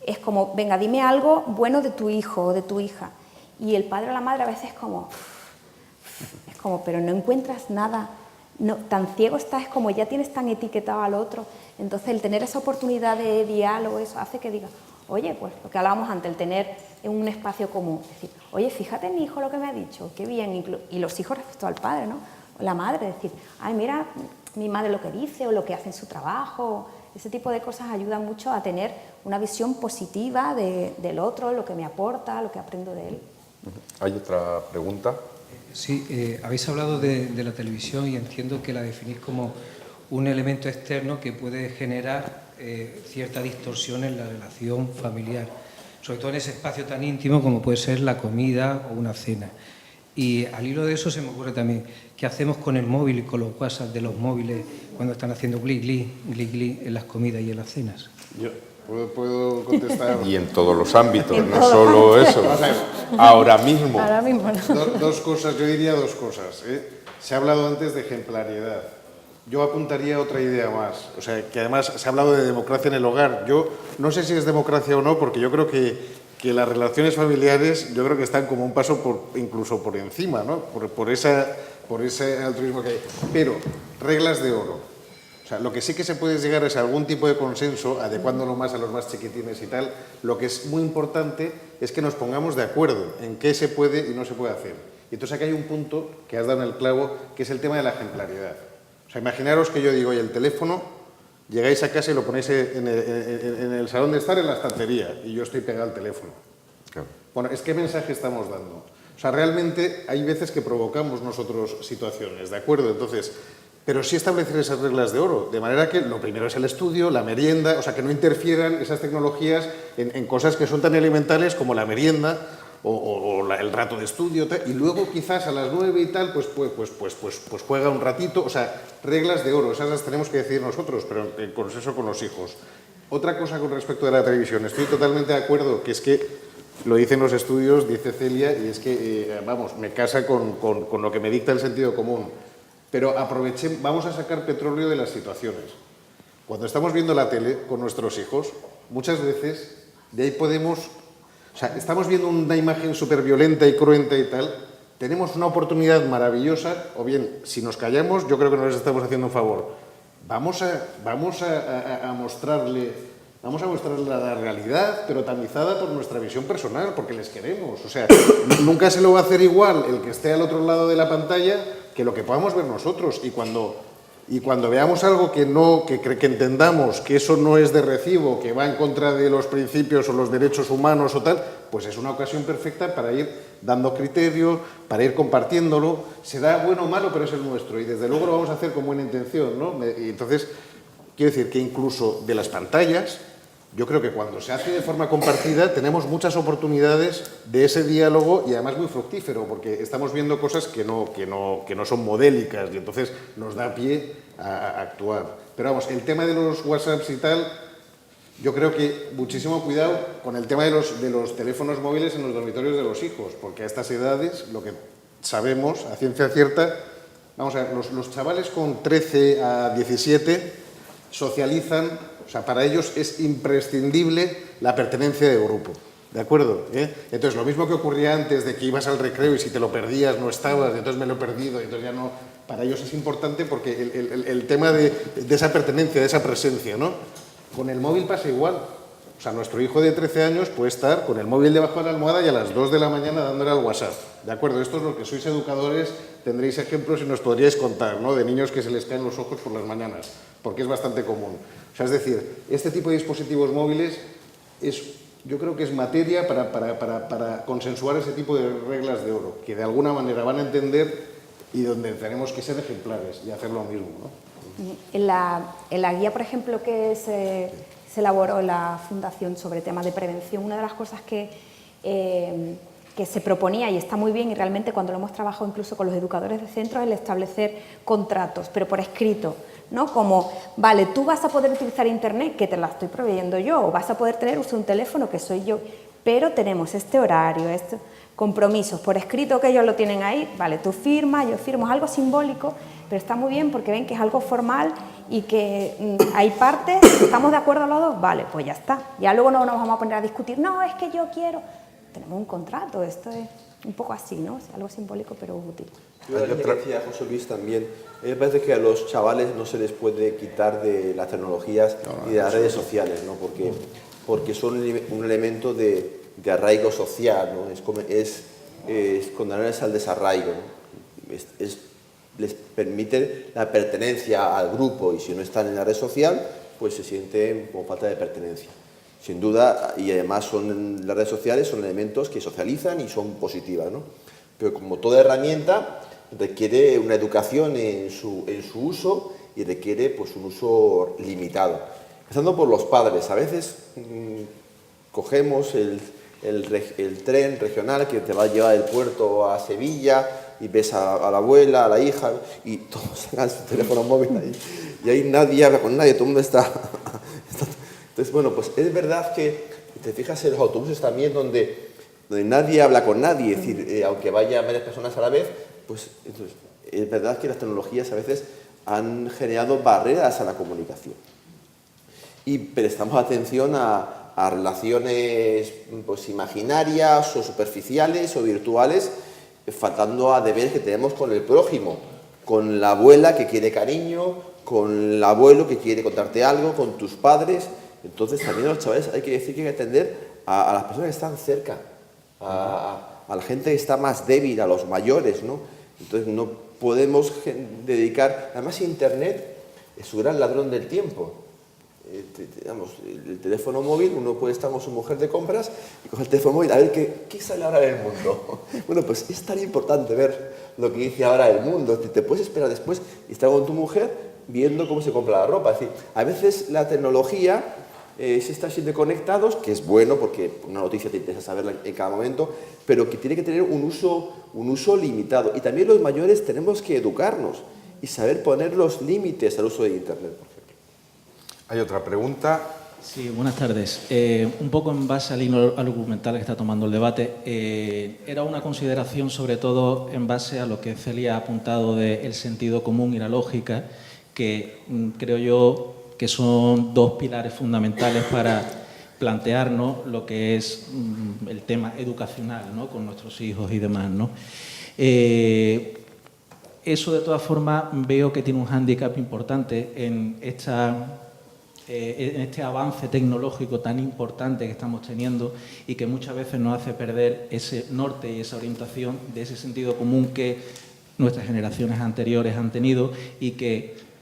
Es como, venga, dime algo bueno de tu hijo o de tu hija. Y el padre o la madre a veces es como, pero no encuentras nada, no, tan ciego estás, es como ya tienes tan etiquetado al otro. Entonces el tener esa oportunidad de diálogo, eso hace que diga, oye, pues lo que hablábamos antes, el tener un espacio común, decir, oye, fíjate mi hijo lo que me ha dicho, qué bien, y los hijos respecto al padre, ¿no? O la madre, decir, ay, mira mi madre lo que dice o lo que hace en su trabajo, ese tipo de cosas ayudan mucho a tener una visión positiva del otro, lo que me aporta, lo que aprendo de él. ¿Hay otra pregunta? Sí, habéis hablado de la televisión y entiendo que la definís como un elemento externo que puede generar cierta distorsión en la relación familiar, sobre todo en ese espacio tan íntimo como puede ser la comida o una cena. Y al hilo de eso se me ocurre también, ¿qué hacemos con el móvil y con los WhatsApp de los móviles cuando están haciendo gli en las comidas y en las cenas? Yo puedo contestar. Y en todos los ámbitos, no solo eso. Ahora mismo. Ahora mismo no. Dos cosas, yo diría dos cosas. Se ha hablado antes de ejemplariedad. Yo apuntaría otra idea más. O sea, que además se ha hablado de democracia en el hogar. Yo no sé si es democracia o no, porque yo creo que las relaciones familiares, yo creo que están como un paso incluso por encima, ¿no? Por ese altruismo que hay. Pero, reglas de oro. O sea, lo que sí que se puede llegar es a algún tipo de consenso, adecuándolo más a los más chiquitines y tal. Lo que es muy importante es que nos pongamos de acuerdo en qué se puede y no se puede hacer. Y entonces aquí hay un punto que has dado en el clavo, que es el tema de la ejemplaridad. O sea, imaginaros que yo digo, oye, el teléfono, llegáis a casa y lo ponéis en el salón de estar, en la estantería, y yo estoy pegado al teléfono. Claro. Bueno, ¿qué mensaje estamos dando? O sea, realmente hay veces que provocamos nosotros situaciones, ¿de acuerdo? Entonces, pero sí establecer esas reglas de oro, de manera que lo primero es el estudio, la merienda, o sea, que no interfieran esas tecnologías en cosas que son tan elementales como la merienda o el rato de estudio, y luego quizás a las 9 y tal, pues juega un ratito, o sea, reglas de oro, esas las tenemos que decidir nosotros, pero en consenso con los hijos. Otra cosa con respecto de la televisión, estoy totalmente de acuerdo, que es que, lo dicen los estudios, dice Celia, y es que, vamos, me casa con lo que me dicta el sentido común. Pero vamos a sacar petróleo de las situaciones. Cuando estamos viendo la tele con nuestros hijos, muchas veces de ahí podemos... O sea, estamos viendo una imagen súper violenta y cruenta y tal, tenemos una oportunidad maravillosa, o bien, si nos callamos, yo creo que no les estamos haciendo un favor. Vamos a mostrarle la realidad, pero tamizada por nuestra visión personal, porque les queremos. O sea, nunca se lo va a hacer igual el que esté al otro lado de la pantalla que lo que podamos ver nosotros. Y cuando veamos algo que entendamos que eso no es de recibo, que va en contra de los principios o los derechos humanos o tal, pues es una ocasión perfecta para ir dando criterio, para ir compartiéndolo. Será bueno o malo, pero es el nuestro. Y desde luego lo vamos a hacer con buena intención, ¿no? Y entonces, quiero decir que incluso de las pantallas, yo creo que cuando se hace de forma compartida tenemos muchas oportunidades de ese diálogo y además muy fructífero, porque estamos viendo cosas que no son modélicas y entonces nos da pie a actuar. Pero vamos, el tema de los WhatsApps y tal, yo creo que muchísimo cuidado con el tema de los teléfonos móviles en los dormitorios de los hijos, porque a estas edades, lo que sabemos a ciencia cierta, vamos a ver, los chavales con 13 a 17 socializan. O sea, para ellos es imprescindible la pertenencia de grupo, ¿de acuerdo? Entonces, lo mismo que ocurría antes de que ibas al recreo y si te lo perdías no estabas, y entonces me lo he perdido, y entonces ya no... Para ellos es importante porque el tema de esa pertenencia, de esa presencia, ¿no? Con el móvil pasa igual. O sea, nuestro hijo de 13 años puede estar con el móvil debajo de la almohada y a las 2 de la mañana dándole al WhatsApp, ¿de acuerdo? Esto es lo que sois educadores, tendréis ejemplos y nos podríais contar, ¿no? De niños que se les caen los ojos por las mañanas, porque es bastante común. O sea, es decir, este tipo de dispositivos móviles yo creo que es materia para consensuar ese tipo de reglas de oro, que de alguna manera van a entender y donde tenemos que ser ejemplares y hacer lo mismo, ¿no? En la guía, por ejemplo, que se elaboró en la Fundación sobre temas de prevención, una de las cosas que se proponía, y está muy bien, y realmente cuando lo hemos trabajado incluso con los educadores de centros, es el establecer contratos, pero por escrito, ¿no? Como, vale, tú vas a poder utilizar Internet, que te la estoy proveyendo yo, o vas a poder tener un teléfono, que soy yo, pero tenemos este horario, estos compromisos por escrito que ellos lo tienen ahí, vale, tú firmas, yo firmo, es algo simbólico, pero está muy bien porque ven que es algo formal y que hay partes, ¿estamos de acuerdo los dos? Vale, pues ya está, ya luego no nos vamos a poner a discutir, no, es que yo quiero, tenemos un contrato, esto es un poco así, ¿no? O sea, algo simbólico pero útil. Yo la línea que decía José Luis también, me parece que a los chavales no se les puede quitar de las tecnologías y de las redes sociales, ¿no? Porque son un elemento de arraigo social, ¿no? Es condenarles al desarraigo, ¿no? Les permite la pertenencia al grupo y si no están en la red social, pues se sienten como falta de pertenencia. Sin duda, y además las redes sociales son elementos que socializan y son positivas, ¿no? Pero como toda herramienta, requiere una educación en su uso y requiere pues, un uso limitado. Empezando por los padres. A veces cogemos el tren regional que te va a llevar del puerto a Sevilla y ves a la abuela, a la hija, y todos sacan su teléfono móvil ahí. Y ahí nadie habla con nadie, todo el mundo está... Entonces, bueno, pues es verdad que te fijas en los autobuses también donde nadie habla con nadie, es decir, aunque vaya varias personas a la vez, pues entonces, es verdad que las tecnologías a veces han generado barreras a la comunicación. Y prestamos atención a relaciones pues, imaginarias o superficiales o virtuales, faltando a deberes que tenemos con el prójimo, con la abuela que quiere cariño, con el abuelo que quiere contarte algo, con tus padres. Entonces también a los chavales hay que decir que hay que atender a las personas que están cerca, a la gente que está más débil, a los mayores, ¿no? Entonces no podemos dedicar... Además Internet es un gran ladrón del tiempo. el teléfono móvil, uno puede estar con su mujer de compras y coge el teléfono móvil a ver qué sale ahora en el mundo. Bueno, pues es tan importante ver lo que dice ahora el mundo. Te puedes esperar después y estar con tu mujer viendo cómo se compra la ropa. Es decir, a veces la tecnología es estar siempre conectados, que es bueno porque una noticia te interesa saberla en cada momento, pero que tiene que tener un uso limitado. Y también los mayores tenemos que educarnos y saber poner los límites al uso de Internet, por ejemplo. Hay otra pregunta. Sí, buenas tardes. Un poco en base al hilo argumental que está tomando el debate, era una consideración sobre todo en base a lo que Celia ha apuntado del sentido común y la lógica, que creo yo que son dos pilares fundamentales para plantearnos lo que es el tema educacional, ¿no?, con nuestros hijos y demás, ¿no? Eso, de todas formas, veo que tiene un hándicap importante en este avance tecnológico tan importante que estamos teniendo y que muchas veces nos hace perder ese norte y esa orientación de ese sentido común que nuestras generaciones anteriores han tenido y que,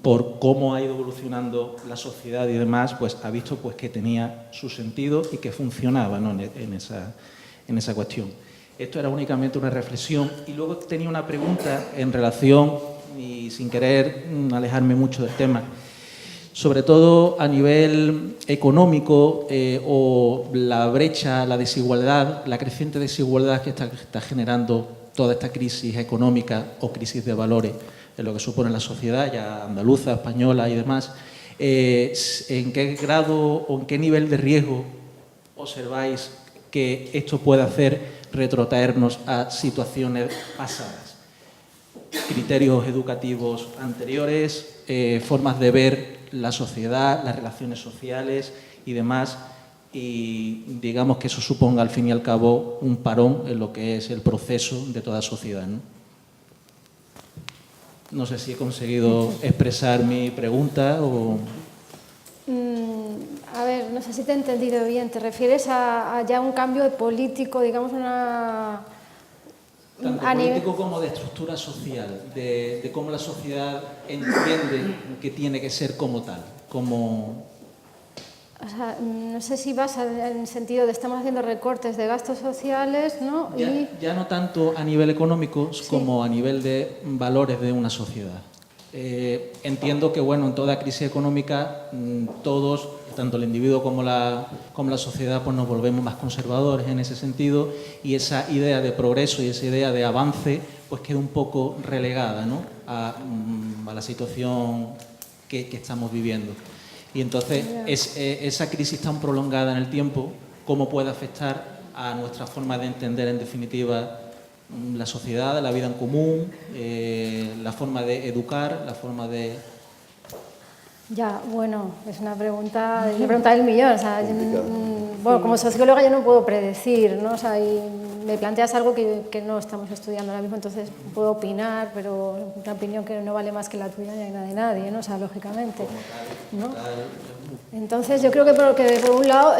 por cómo ha ido evolucionando la sociedad y demás, pues ha visto pues que tenía su sentido y que funcionaba, ¿no?, en esa cuestión. Esto era únicamente una reflexión y luego tenía una pregunta en relación, y sin querer alejarme mucho del tema, sobre todo a nivel económico o la brecha, la desigualdad, la creciente desigualdad que está generando toda esta crisis económica o crisis de valores en lo que supone la sociedad, ya andaluza, española y demás. ¿En qué grado o en qué nivel de riesgo observáis que esto puede hacer retrotraernos a situaciones pasadas? Criterios educativos anteriores, formas de ver la sociedad, las relaciones sociales y demás, y digamos que eso suponga al fin y al cabo un parón en lo que es el proceso de toda sociedad, ¿no? No sé si he conseguido expresar mi pregunta o... A ver, no sé si te he entendido bien. ¿Te refieres a ya un cambio político, digamos, tanto político como de estructura social, de cómo la sociedad entiende que tiene que ser como tal, como... O sea, no sé si vas en el sentido de estamos haciendo recortes de gastos sociales, ¿no? Ya no tanto a nivel económico como a nivel de valores de una sociedad. Entiendo que, bueno, en toda crisis económica todos, tanto el individuo como la sociedad, pues nos volvemos más conservadores en ese sentido y esa idea de progreso y esa idea de avance pues queda un poco relegada, ¿no?, a la situación que estamos viviendo. Y entonces esa crisis tan prolongada en el tiempo, ¿cómo puede afectar a nuestra forma de entender, en definitiva, la sociedad, la vida en común, la forma de educar, la forma de... Ya, bueno, es una pregunta del millón. O sea, bueno, como socióloga yo no puedo predecir, ¿no? O sea, y me planteas algo que no estamos estudiando ahora mismo, entonces puedo opinar, pero una opinión que no vale más que la tuya ni la de nadie, ¿no? O sea, lógicamente, ¿no? Entonces yo creo que por un lado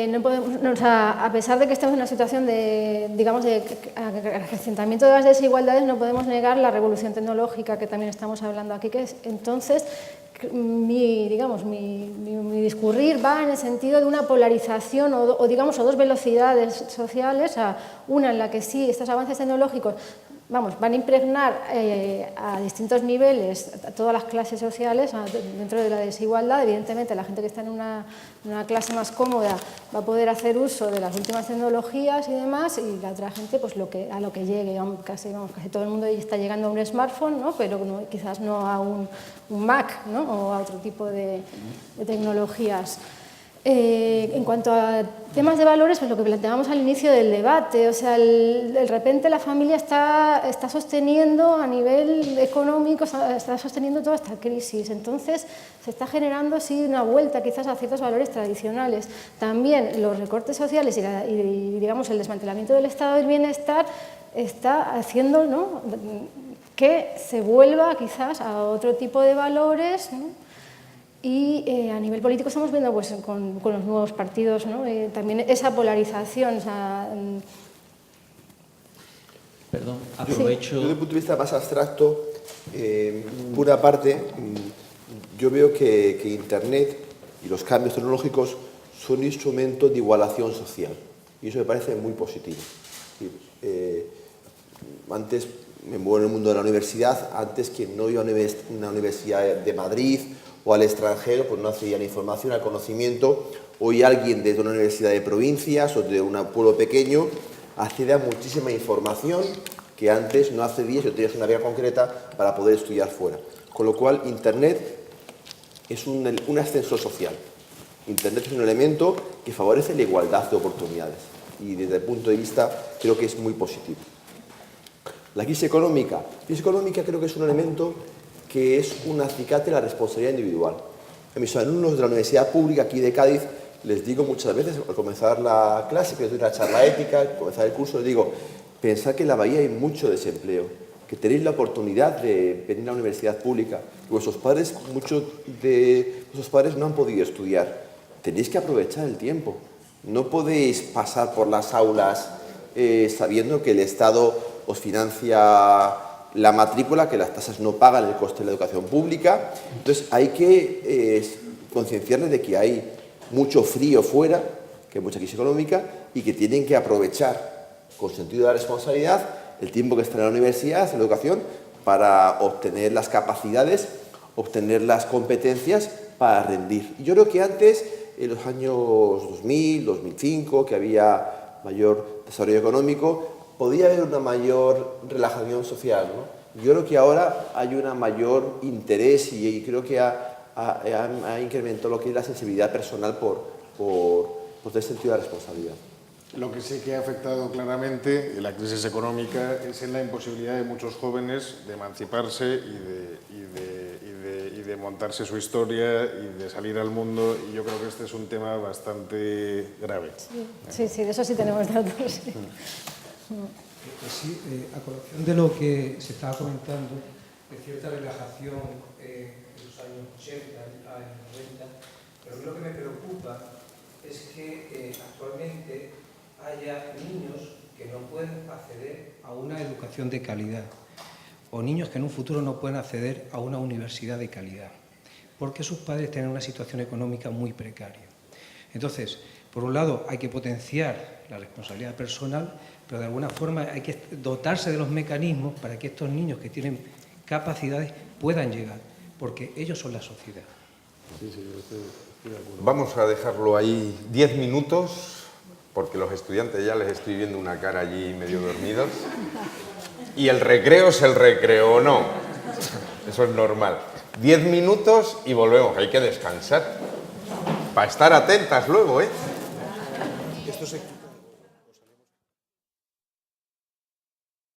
no podemos, o sea, a pesar de que estamos en una situación de, digamos, de acrecentamiento de las desigualdades, no podemos negar la revolución tecnológica que también estamos hablando aquí, que es entonces mi discurrir va en el sentido de una polarización o dos velocidades sociales, una en la que sí estos avances tecnológicos van a impregnar a distintos niveles a todas las clases sociales dentro de la desigualdad. Evidentemente la gente que está en una clase más cómoda va a poder hacer uso de las últimas tecnologías y demás, y la otra gente pues a lo que llegue. Casi todo el mundo está llegando a un smartphone, ¿no?, pero quizás no a un Mac, ¿no?, o a otro tipo de tecnologías. En cuanto a temas de valores, pues lo que planteábamos al inicio del debate, o sea, de repente la familia está sosteniendo a nivel económico, está sosteniendo toda esta crisis, entonces se está generando sí una vuelta quizás a ciertos valores tradicionales. También los recortes sociales y digamos el desmantelamiento del estado del bienestar está haciendo, ¿no?, que se vuelva quizás a otro tipo de valores, ¿no? Y a nivel político estamos viendo pues, con los nuevos partidos, ¿no?, también esa polarización. O sea, Perdón, aprovecho... Yo, desde el punto de vista más abstracto, por una parte, yo veo que Internet y los cambios tecnológicos son instrumentos de igualación social. Y eso me parece muy positivo. Antes me muevo en el mundo de la universidad, antes quien no iba a una universidad de Madrid o al extranjero, pues no accedía a la información, al conocimiento. Hoy alguien desde una universidad de provincias o de un pueblo pequeño accede a muchísima información que antes no accedía si tenías una beca concreta para poder estudiar fuera. Con lo cual, Internet es un ascensor social. Internet es un elemento que favorece la igualdad de oportunidades y desde el punto de vista creo que es muy positivo. La crisis económica creo que es un elemento que es un acicate a la responsabilidad individual. A mis alumnos de la Universidad Pública aquí de Cádiz les digo muchas veces, al comenzar la clase, que les doy una charla ética, al comenzar el curso, les digo, pensad que en la Bahía hay mucho desempleo, que tenéis la oportunidad de venir a la universidad pública, y muchos de vuestros padres no han podido estudiar. Tenéis que aprovechar el tiempo. No podéis pasar por las aulas sabiendo que el Estado os financia la matrícula, que las tasas no pagan el coste de la educación pública. Entonces hay que concienciarles de que hay mucho frío fuera, que hay mucha crisis económica y que tienen que aprovechar con sentido de la responsabilidad el tiempo que están en la universidad, en la educación, para obtener las capacidades, obtener las competencias para rendir. Y yo creo que antes, en los años 2000, 2005, que había mayor desarrollo económico, podía haber una mayor relajación social, ¿no? Yo creo que ahora hay un mayor interés y creo que ha incrementado lo que es la sensibilidad personal por el sentido de la responsabilidad. Lo que sí que ha afectado claramente la crisis económica es en la imposibilidad de muchos jóvenes de emanciparse y de montarse su historia y de salir al mundo, y yo creo que este es un tema bastante grave. Sí, de eso sí tenemos datos. Sí. Sí, a colación de lo que se estaba comentando, de cierta relajación en los años 80, años 90, pero a mí lo que me preocupa es que actualmente haya niños que no pueden acceder a una educación de calidad o niños que en un futuro no pueden acceder a una universidad de calidad porque sus padres tienen una situación económica muy precaria. Entonces, por un lado, hay que potenciar la responsabilidad personal, pero de alguna forma hay que dotarse de los mecanismos para que estos niños que tienen capacidades puedan llegar, porque ellos son la sociedad. Sí, yo estoy de acuerdo. Vamos a dejarlo ahí 10 minutos, porque los estudiantes ya les estoy viendo una cara allí medio dormidos. Y el recreo es el recreo, ¿o no? Eso es normal. 10 minutos y volvemos, hay que descansar. Para estar atentas luego, ¿eh? Esto se...